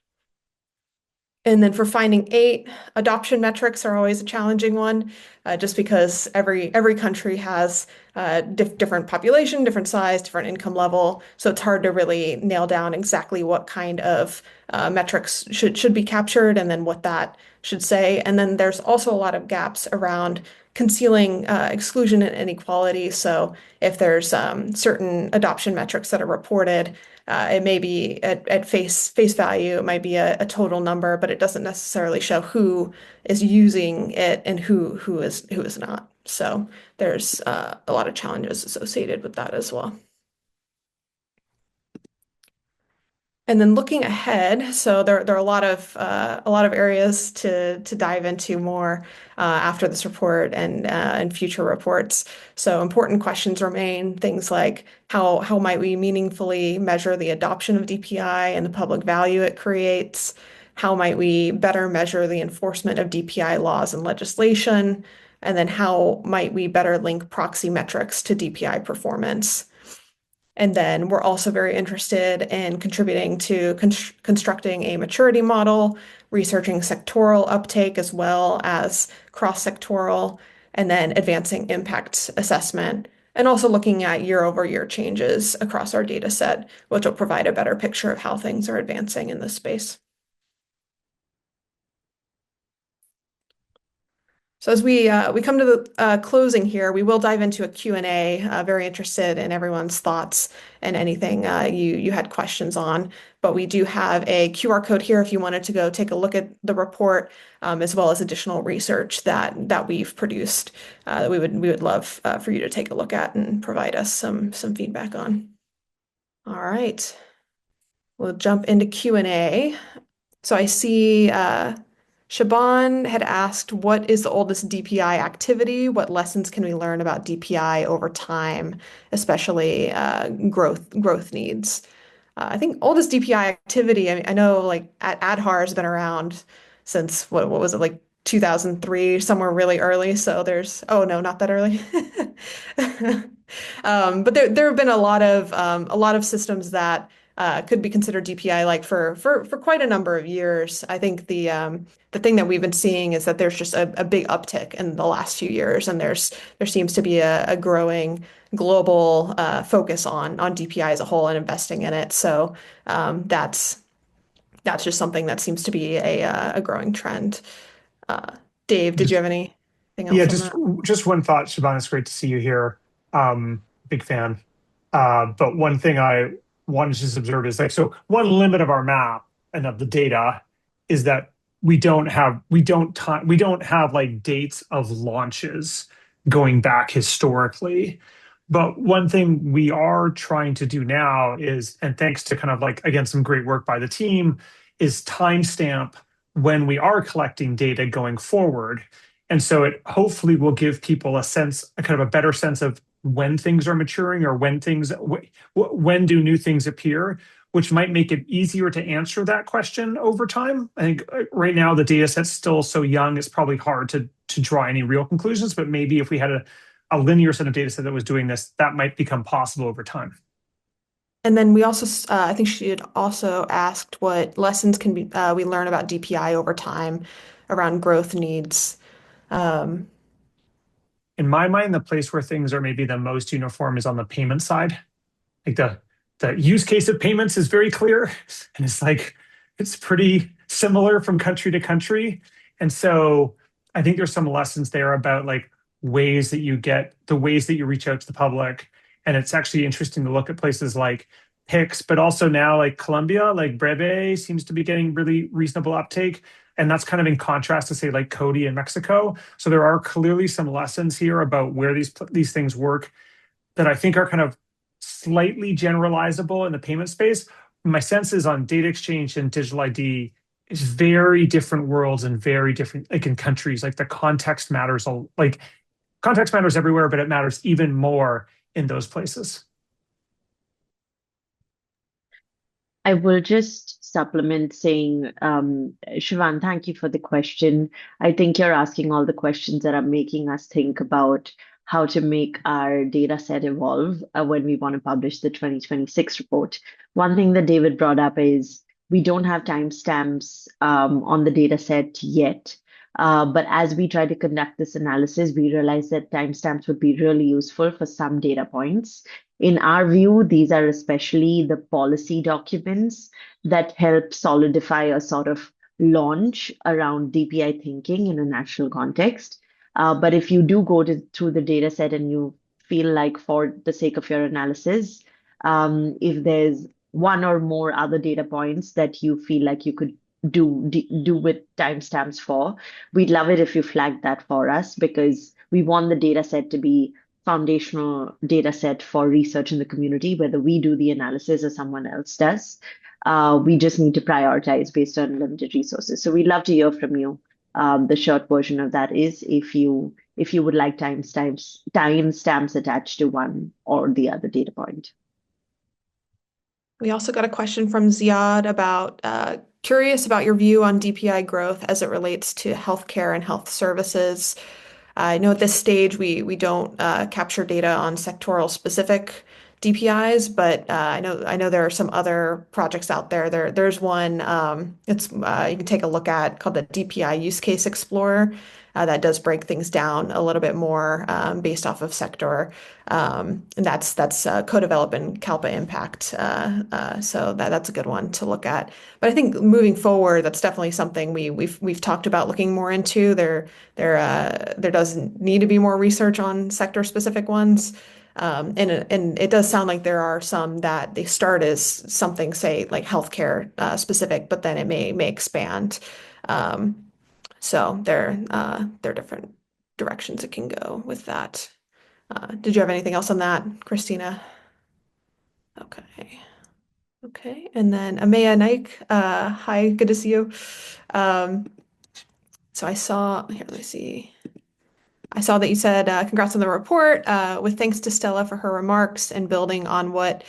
And then for finding 8, adoption metrics are always a challenging one, just because every country has different population, different size, different income level. So it's hard to really nail down exactly what kind of metrics should be captured and then what that should say. And then there's also a lot of gaps around concealing exclusion and inequality. So if there's certain adoption metrics that are reported, it may be at face value, it might be a total number, but it doesn't necessarily show who is using it and who is not. So there's a lot of challenges associated with that as well. And then looking ahead, so there are a lot of areas to dive into more after this report and future reports. So important questions remain, things like how might we meaningfully measure the adoption of DPI and the public value it creates? How might we better measure the enforcement of DPI laws and legislation? And then how might we better link proxy metrics to DPI performance? And then we're also very interested in contributing to constructing a maturity model, researching sectoral uptake as well as cross-sectoral, and then advancing impact assessment, and also looking at year-over-year changes across our data set, which will provide a better picture of how things are advancing in this space. So as we come to the closing here, we will dive into a Q&A. Very interested in everyone's thoughts and anything you had questions on. But we do have a QR code here if you wanted to go take a look at the report, as well as additional research that we've produced that we would love for you to take a look at and provide us some feedback on. All right, we'll jump into Q&A. So I see Shaban had asked, what is the oldest DPI activity? What lessons can we learn about DPI over time, especially growth needs? I think oldest DPI activity, I know like ADHAR has been around since what was it, like 2003, somewhere really early. So oh no, not that early. But there have been a lot of systems that could be considered DPI like for quite a number of years. I think the thing that we've been seeing is that there's just a big uptick in the last few years, and there seems to be a growing global focus on DPI as a whole and investing in it. So that's just something that seems to be a growing trend. Dave, did you have anything else Yeah, on that? just one thought, Siobhan. It's great to see you here. Big fan. But one thing I wanted to just observe is like, so one limit of our map and of the data is that we don't have like dates of launches going back historically. But one thing we are trying to do now is, and thanks to kind of like, again, some great work by the team, is timestamp when we are collecting data going forward. And so it hopefully will give people a sense, a kind of a better sense of when things are maturing or when do new things appear, which might make it easier to answer that question over time. I think right now the data set's still so young, it's probably hard to draw any real conclusions, but maybe if we had a linear set of data set that was doing this, that might become possible over time. And then we also, I think she had also asked what lessons can we learn about DPI over time around growth needs. In my mind, the place where things are maybe the most uniform is on the payment side. Like the use case of payments is very clear, and it's pretty similar from country to country. And so I think there's some lessons there about like ways that you reach out to the public. And it's actually interesting to look at places like Pix, but also now like Colombia, like Breve seems to be getting really reasonable uptake. And that's kind of in contrast to say like Cody in Mexico. So there are clearly some lessons here about where these things work that I think are kind of slightly generalizable in the payment space. My sense is on data exchange and digital ID is very different worlds and very different, like in countries, like the context matters, like context matters everywhere, but it matters even more in those places. I will just supplement saying, Shivan, thank you for the question. I think you're asking all the questions that are making us think about how to make our data set evolve when we want to publish the 2026 report. One thing that David brought up is we don't have timestamps on the data set yet. But as we try to conduct this analysis, we realize that timestamps would be really useful for some data points. In our view, these are especially the policy documents that help solidify a sort of launch around DPI thinking in a national context. But if you do go through the data set and you feel like for the sake of your analysis, if there's one or more other data points that you feel like you could do with timestamps for, we'd love it if you flag that for us, because we want the data set to be foundational data set for research in the community, whether we do the analysis or someone else does. We just need to prioritize based on limited resources. So we'd love to hear from you. The short version of that is if you would like timestamps attached to one or the other data point. We also got a question from Ziad about curious about your view on DPI growth as it relates to healthcare and health services. I know at this stage we don't capture data on sectoral specific DPIs, but I know there are some other projects out there. There's one you can take a look at called the DPI Use Case Explorer that does break things down a little bit more based off of sector. And that's co-development CALPA impact. So that's a good one to look at. But I think moving forward, that's definitely something we've talked about looking more into. There does need to be more research on sector specific ones. And it does sound like there are some that they start as something, say, like healthcare specific, but then it may expand. So there are different directions it can go with that. Did you have anything else on that, Christina? Okay. Okay. And then Amaya Naik, hi, good to see you. So I saw, here, let me see. I saw that you said, congrats on the report, with thanks to Stella for her remarks and building on what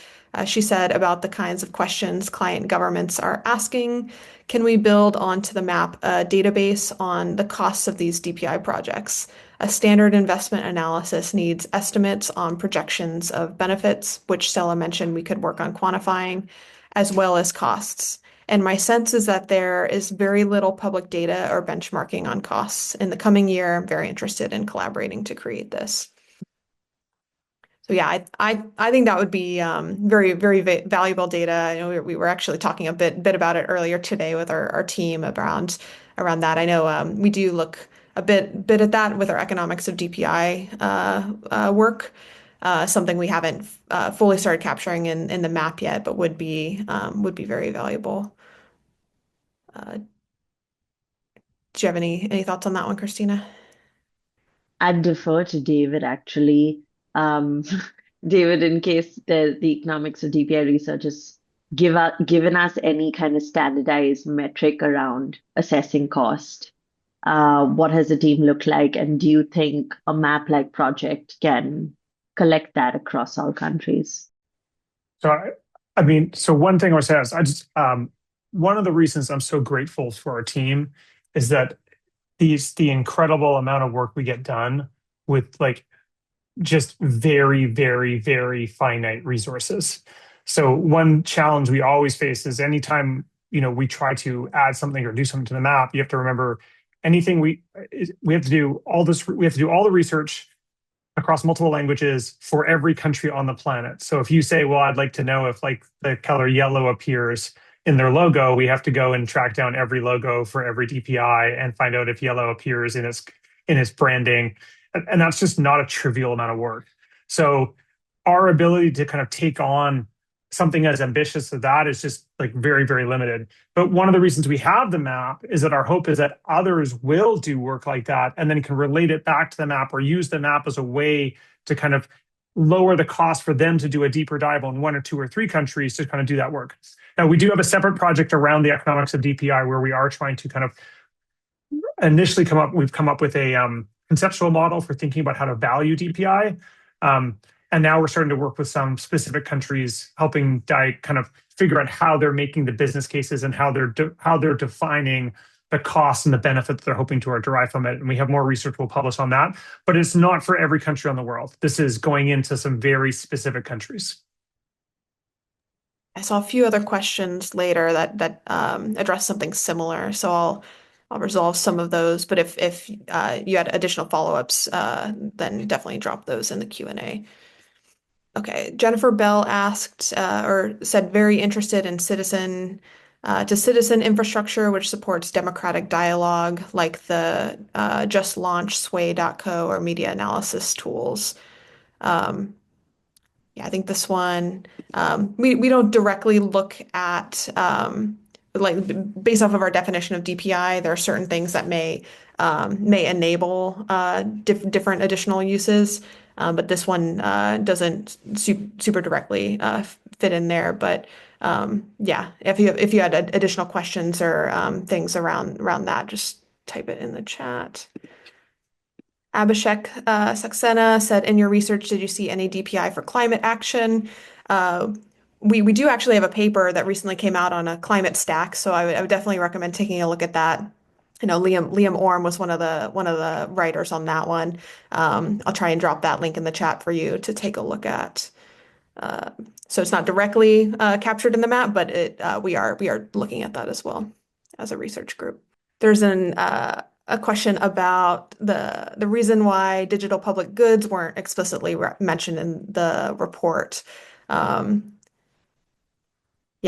she said about the kinds of questions client governments are asking. Can we build onto the map a database on the costs of these DPI projects? A standard investment analysis needs estimates on projections of benefits, which Stella mentioned we could work on quantifying, as well as costs. And my sense is that there is very little public data or benchmarking on costs. In the coming year, I'm very interested in collaborating to create this. So yeah, I think that would be very, very valuable data. I know we were actually talking a bit about it earlier today with our team around that. I know we do look a bit at that with our economics of DPI work. Something we haven't fully started capturing in the map yet, but would be very valuable. Do you have any thoughts on that one, Christina? I'd defer to David, actually. David, in case the economics of DPI research has given us any kind of standardized metric around assessing cost. What has the team looked like? And do you think a map-like project can collect that across all countries? So I mean, so one thing I would say is one of the reasons I'm so grateful for our team is that the incredible amount of work we get done with like just very, very, very finite resources. So one challenge we always face is anytime, we try to add something or do something to the map, you have to remember anything we have to do all this, we have to do all the research across multiple languages for every country on the planet. So if you say, well, I'd like to know if like the color yellow appears in their logo, we have to go and track down every logo for every DPI and find out if yellow appears in its branding. And that's just not a trivial amount of work. So our ability to kind of take on something as ambitious as that is just like very, very limited. But one of the reasons we have the map is that our hope is that others will do work like that and then can relate it back to the map or use the map as a way to kind of lower the cost for them to do a deeper dive on one or two or three countries to kind of do that work. Now, we do have a separate project around the economics of DPI where we are trying to kind of initially we've come up with a conceptual model for thinking about how to value DPI. And now we're starting to work with some specific countries, helping kind of figure out how they're making the business cases and how they're defining the costs and the benefit that they're hoping to derive from it. And we have more research we'll publish on that. But it's not for every country on the world. This is going into some very specific countries. I saw a few other questions later that address something similar, so I'll resolve some of those. But if you had additional follow-ups, then definitely drop those in the Q&A. Okay, Jennifer Bell asked or said very interested in citizen infrastructure, which supports democratic dialogue, like the just launched sway.co or media analysis tools. Yeah, I think this one, we don't directly look at, like based off of our definition of DPI, there are certain things that may enable different additional uses, but this one doesn't super directly fit in there. But yeah, if you had additional questions or things around that, just type it in the chat. Abhishek Saxena said, in your research, did you see any DPI for climate action? We do actually have a paper that recently came out on a climate stack, so I would definitely recommend taking a look at that. Liam Orm was one of the writers on that one. I'll try and drop that link in the chat for you to take a look at. So it's not directly captured in the map, but we are looking at that as well as a research group. There's a question about the reason why digital public goods weren't explicitly mentioned in the report. Yeah,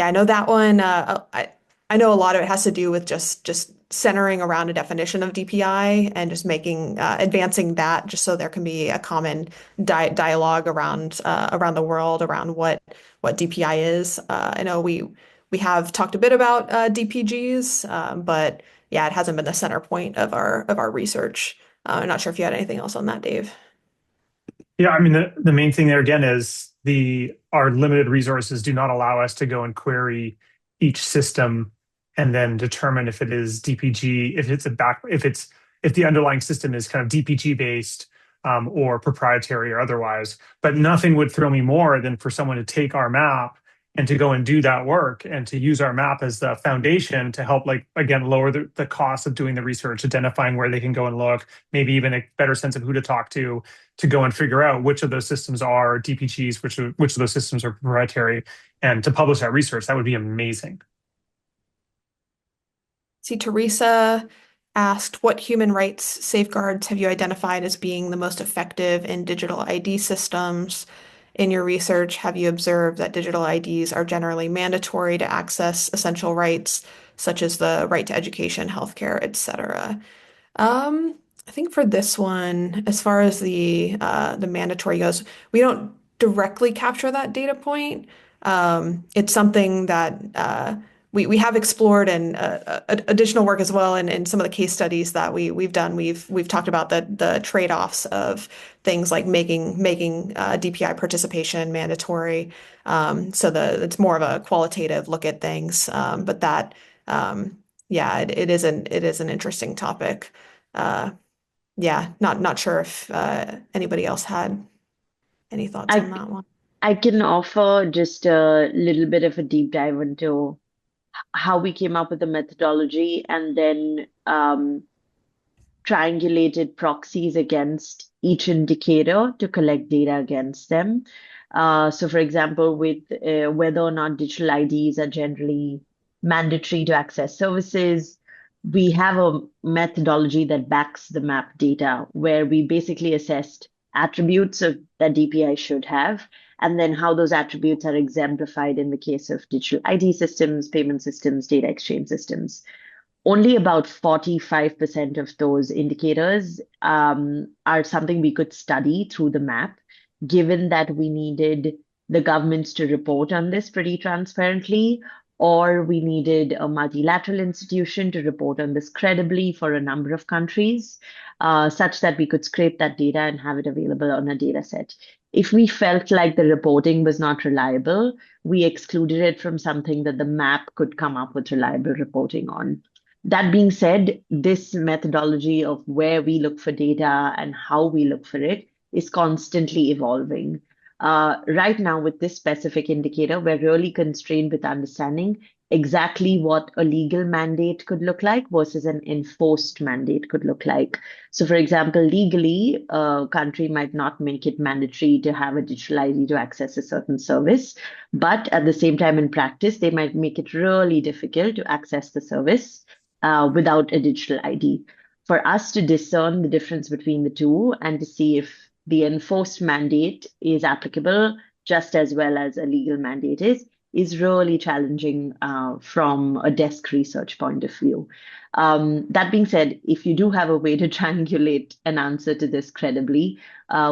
I know that one. I know a lot of it has to do with just centering around a definition of DPI and just advancing that just so there can be a common dialogue around the world around what DPI is. I know we have talked a bit about DPGs, but yeah, it hasn't been the center point of our research. I'm not sure if you had anything else on that, Dave. Yeah, I mean, the main thing there again is our limited resources do not allow us to go and query each system and then determine if it is DPG, if the underlying system is kind of DPG based or proprietary or otherwise. But nothing would thrill me more than for someone to take our map and to go and do that work and to use our map as the foundation to help, like, again, lower the cost of doing the research, identifying where they can go and look, maybe even a better sense of who to talk to go and figure out which of those systems are DPGs, which of those systems are proprietary, and to publish that research. That would be amazing. See, Teresa asked, what human rights safeguards have you identified as being the most effective in digital ID systems? In your research, have you observed that digital IDs are generally mandatory to access essential rights, such as the right to education, healthcare, etc.? I think for this one, as far as the mandatory goes, we don't directly capture that data point. It's something that we have explored and additional work as well, and in some of the case studies that we've done, we've talked about the trade-offs of things like making DPI participation mandatory. So it's more of a qualitative look at things, but that yeah, it is an interesting topic. Yeah, not sure if anybody else had any thoughts on that one. I can offer just a little bit of a deep dive into how we came up with the methodology and then triangulated proxies against each indicator to collect data against them. So, for example, with whether or not digital IDs are generally mandatory to access services, we have a methodology that backs the map data where we basically assessed attributes that DPI should have, and then how those attributes are exemplified in the case of digital ID systems, payment systems, data exchange systems. Only about 45% of those indicators are something we could study through the map, given that we needed the governments to report on this pretty transparently, or we needed a multilateral institution to report on this credibly for a number of countries, such that we could scrape that data and have it available on a data set. If we felt like the reporting was not reliable, we excluded it from something that the map could come up with reliable reporting on. That being said, this methodology of where we look for data and how we look for it is constantly evolving. Right now, with this specific indicator, we're really constrained with understanding exactly what a legal mandate could look like versus an enforced mandate could look like. So, for example, legally, a country might not make it mandatory to have a digital ID to access a certain service, but at the same time, in practice, they might make it really difficult to access the service without a digital ID. For us to discern the difference between the two and to see if the enforced mandate is applicable just as well as a legal mandate is really challenging from a desk research point of view. That being said, if you do have a way to triangulate an answer to this credibly,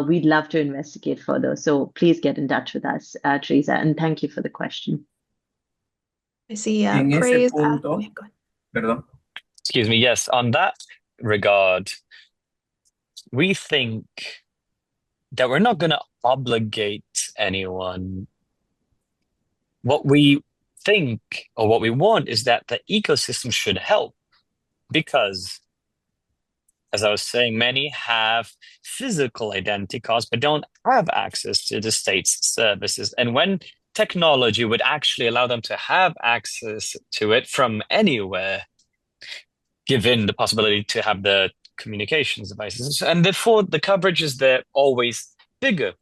we'd love to investigate further. So please get in touch with us, Teresa, and thank you for the question. I see En ese praise. punto, Yeah, go ahead. perdón. Excuse me. Yes, on that regard, we think that we're not going to obligate anyone. What we think or what we want is that the ecosystem should help because, as I was saying, many have physical identity cards but don't have access to the state's services. And when technology would actually allow them to have access to it from anywhere, given the possibility to have the communications devices. And therefore, the coverage is there always bigger.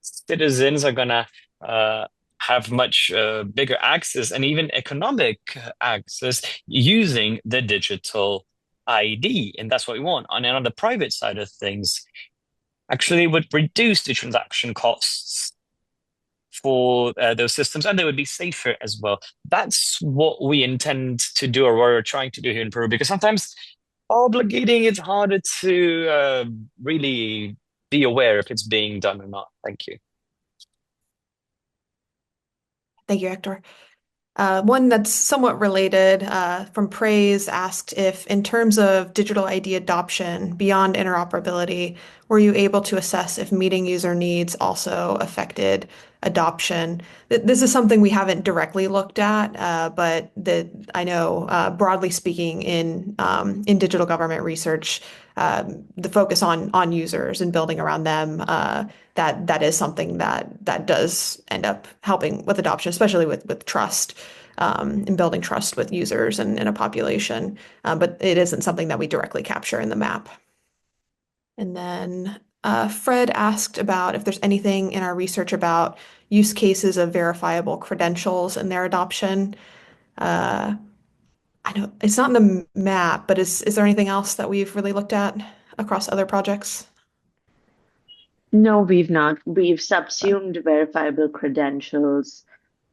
Citizens are going to have much bigger access and even economic access using the digital ID. And that's what we want. And on the private side of things, actually it would reduce the transaction costs for those systems, and they would be safer as well. That's what we intend to do, or what we're trying to do here in Peru, because sometimes obligating is harder to really be aware if it's being done or not. Thank you. Thank you, Hector. One that's somewhat related from Praise asked if, in terms of digital ID adoption beyond interoperability, were you able to assess if meeting user needs also affected adoption? This is something we haven't directly looked at, but I know broadly speaking in digital government research, the focus on users and building around them, that is something that does end up helping with adoption, especially with trust, and building trust with users and in a population. But it isn't something that we directly capture in the map. And then Fred asked about if there's anything in our research about use cases of verifiable credentials and their adoption. I know it's not in the map, but is there anything else that we've really looked at across other projects? No, we've not. We've subsumed verifiable credentials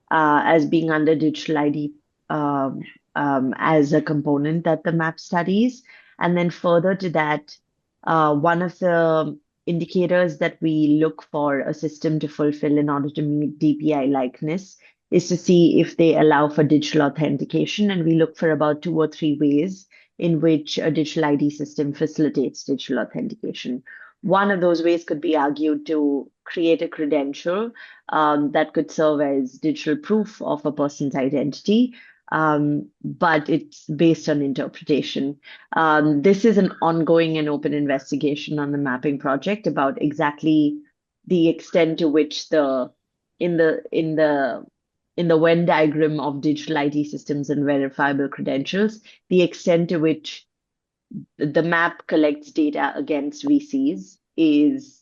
as being under digital ID as a component that the map studies. And then further to that, one of the indicators that we look for a system to fulfill in order to meet DPI likeness is to see if they allow for digital authentication. And we look for about 2 or 3 ways in which a digital ID system facilitates digital authentication. One of those ways could be argued to create a credential that could serve as digital proof of a person's identity, but it's based on interpretation. This is an ongoing and open investigation on the mapping project about exactly the extent to which the in the Venn diagram of digital ID systems and verifiable credentials, the extent to which the map collects data against VCs is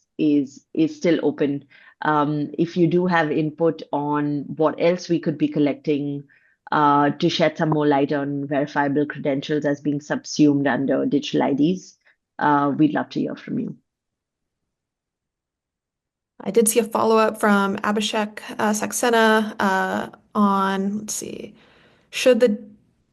still open. If you do have input on what else we could be collecting to shed some more light on verifiable credentials as being subsumed under digital IDs, we'd love to hear from you. I did see a follow-up from Abhishek Saxena on, let's see, should the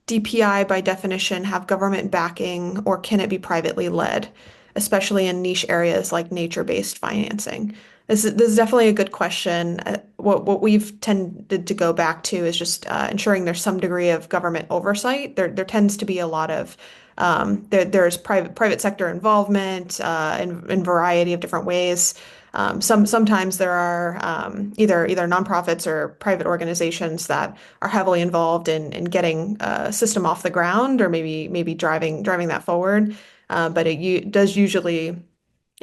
DPI by definition have government backing or can it be privately led, especially in niche areas like nature-based financing? This is definitely a good question. What we've tended to go back to is just ensuring there's some degree of government oversight. There tends to be a lot of there's private sector involvement in variety of different ways. Sometimes there are either nonprofits or private organizations that are heavily involved in getting a system off the ground or maybe driving that forward. But it does usually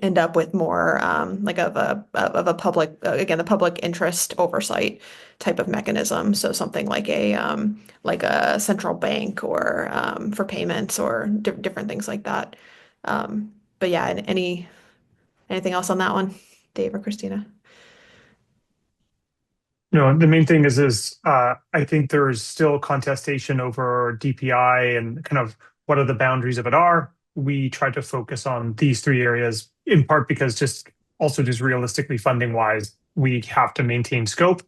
end up with more like of a public again the public interest oversight type of mechanism. So something like a central bank or for payments or different things like that. But yeah, anything else on that one, Dave or Christina? No, the main thing is I think there's still contestation over DPI and kind of what are the boundaries of it are. We try to focus on these three areas in part because just realistically funding wise, we have to maintain scope.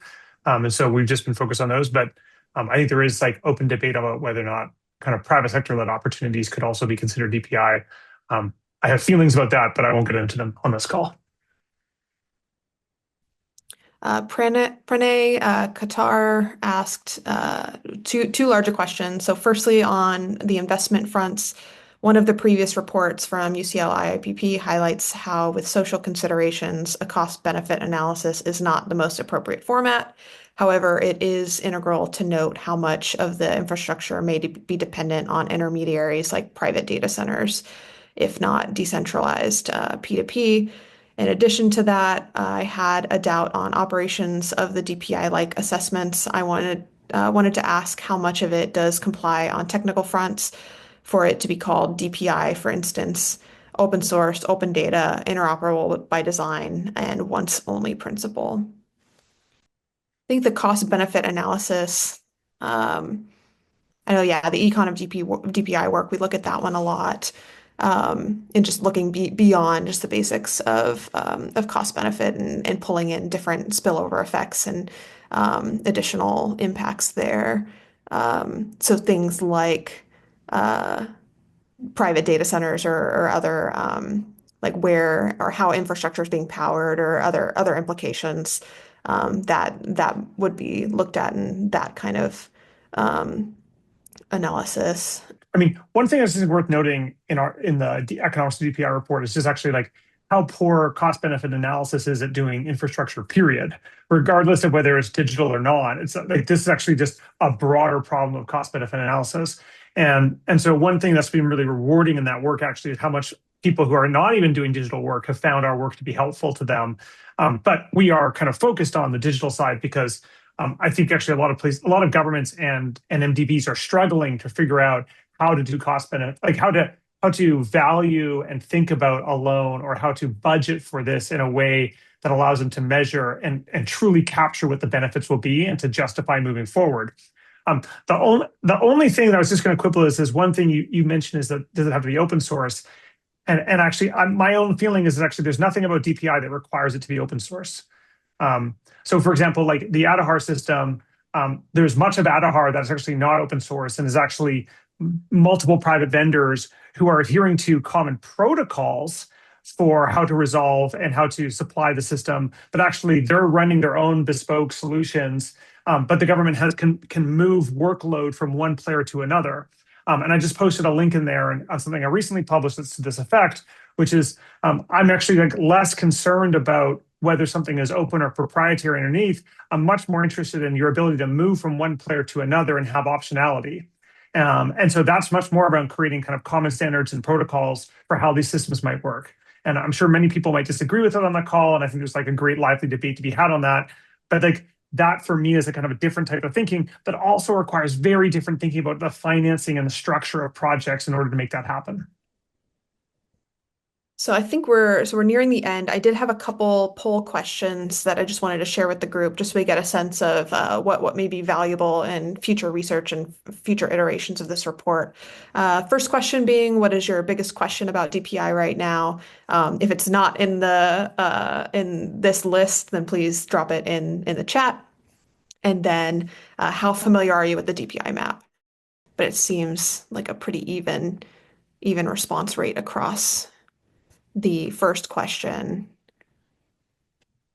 And so we've just been focused on those. But I think there is like open debate about whether or not kind of private sector led opportunities could also be considered DPI. I have feelings about that, but I won't get into them on this call. Pranay Qatar asked two larger questions. So firstly, on the investment fronts, one of the previous reports from UCL IIPP highlights how with social considerations, a cost-benefit analysis is not the most appropriate format. However, it is integral to note how much of the infrastructure may be dependent on intermediaries like private data centers, if not decentralized P2P. In addition to that, I had a doubt on operations of the DPI-like assessments. I wanted to ask how much of it does comply on technical fronts for it to be called DPI, for instance, open source, open data, interoperable by design, and once only principle. I think the cost benefit analysis, I know, yeah, the econ of DPI work, we look at that one a lot. And just looking beyond just the basics of cost benefit and pulling in different spillover effects and additional impacts there. So things like private data centers or other like where or how infrastructure is being powered or other implications that would be looked at in that kind of analysis. I mean, one thing that's worth noting in the economics of DPI report is just actually like how poor cost benefit analysis is at doing infrastructure, period, regardless of whether it's digital or not. It's like this is actually just a broader problem of cost benefit analysis. And so one thing that's been really rewarding in that work actually is how much people who are not even doing digital work have found our work to be helpful to them. But we are kind of focused on the digital side because I think actually a lot of governments and MDBs are struggling to figure out how to do cost benefit, like how to value and think about a loan or how to budget for this in a way that allows them to measure and truly capture what the benefits will be and to justify moving forward. The only thing that I was just going to quibble is one thing you mentioned is that does it have to be open source? And actually, my own feeling is that actually there's nothing about DPI that requires it to be open source. So for example, like the Adahar system, there's much of Adahar that's actually not open source and is actually multiple private vendors who are adhering to common protocols for how to resolve and how to supply the system, but actually they're running their own bespoke solutions. But the government can move workload from one player to another. And I just posted a link in there on something I recently published that's to this effect, which is I'm actually like less concerned about whether something is open or proprietary underneath. I'm much more interested in your ability to move from one player to another and have optionality. And so that's much more about creating kind of common standards and protocols for how these systems might work. And I'm sure many people might disagree with it on the call. And I think there's like a great lively debate to be had on that. But like that for me is a kind of a different type of thinking, but also requires very different thinking about the financing and the structure of projects in order to make that happen. So I think we're nearing the end. I did have a couple poll questions that I just wanted to share with the group, just so we get a sense of what may be valuable in future research and future iterations of this report. First question being, what is your biggest question about DPI right now? If it's not in this list, then please drop it in the chat. And then, how familiar are you with the DPI map? But it seems like a pretty even response rate across the first question,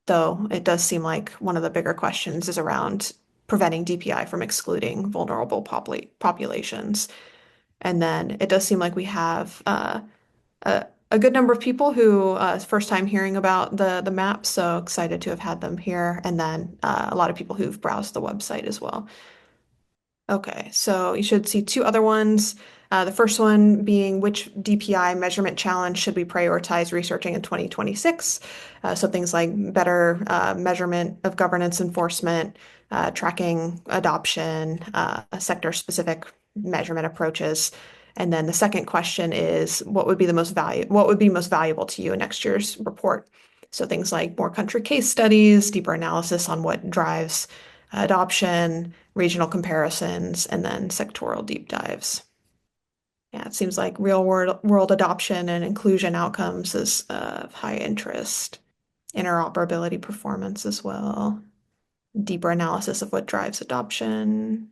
though it does seem like one of the bigger questions is around preventing DPI from excluding vulnerable populations. And then it does seem like we have a good number of people who first time hearing about the map, so excited to have had them here, and then a lot of people who've browsed the website as well. Okay, so you should see two other ones. The first one being, which DPI measurement challenge should we prioritize researching in 2026? So things like better measurement of governance enforcement, tracking adoption, sector-specific measurement approaches. And then the second question is, what would be most valuable to you in next year's report? So things like more country case studies, deeper analysis on what drives adoption, regional comparisons, and then sectoral deep dives. Yeah, it seems like real world adoption and inclusion outcomes is of high interest. Interoperability performance as well. Deeper analysis of what drives adoption,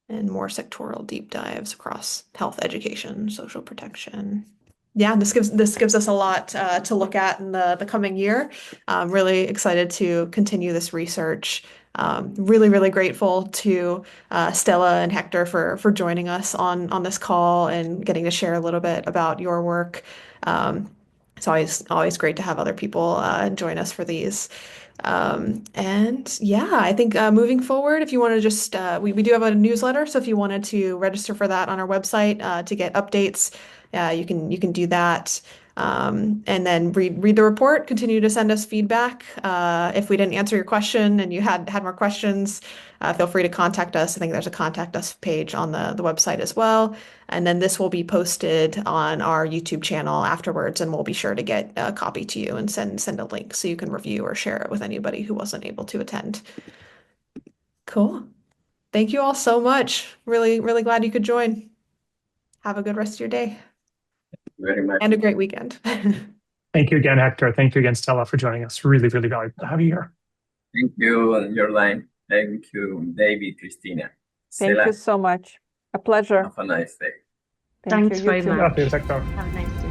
and more sectoral deep dives across health, education, social protection. Yeah, this gives us a lot to look at in the coming year. I'm really excited to continue this research. Really grateful to Stella and Hector for joining us on this call and getting to share a little bit about your work. It's always great to have other people join us for these. And yeah, I think moving forward, if you want to just we do have a newsletter, so if you wanted to register for that on our website to get updates, you can do that. And then read the report, continue to send us feedback. If we didn't answer your question and you had more questions, feel free to contact us. I think there's a contact us page on the website as well. And then this will be posted on our YouTube channel afterwards, and we'll be sure to get a copy to you and send a link so you can review or share it with anybody who wasn't able to attend. Cool. Thank you all so much. Really glad you could join. Have a good rest of your day. Very much. And a great weekend. Thank you again, Hector. Thank you again, Stella, for joining us. Really valuable to have you here. Thank you, Jorline. Thank you, David, Christina. Thank Stella, you so much. A pleasure. have a nice day. Thank Thanks you. You very too. much. Gracias, Hector. Have a nice day.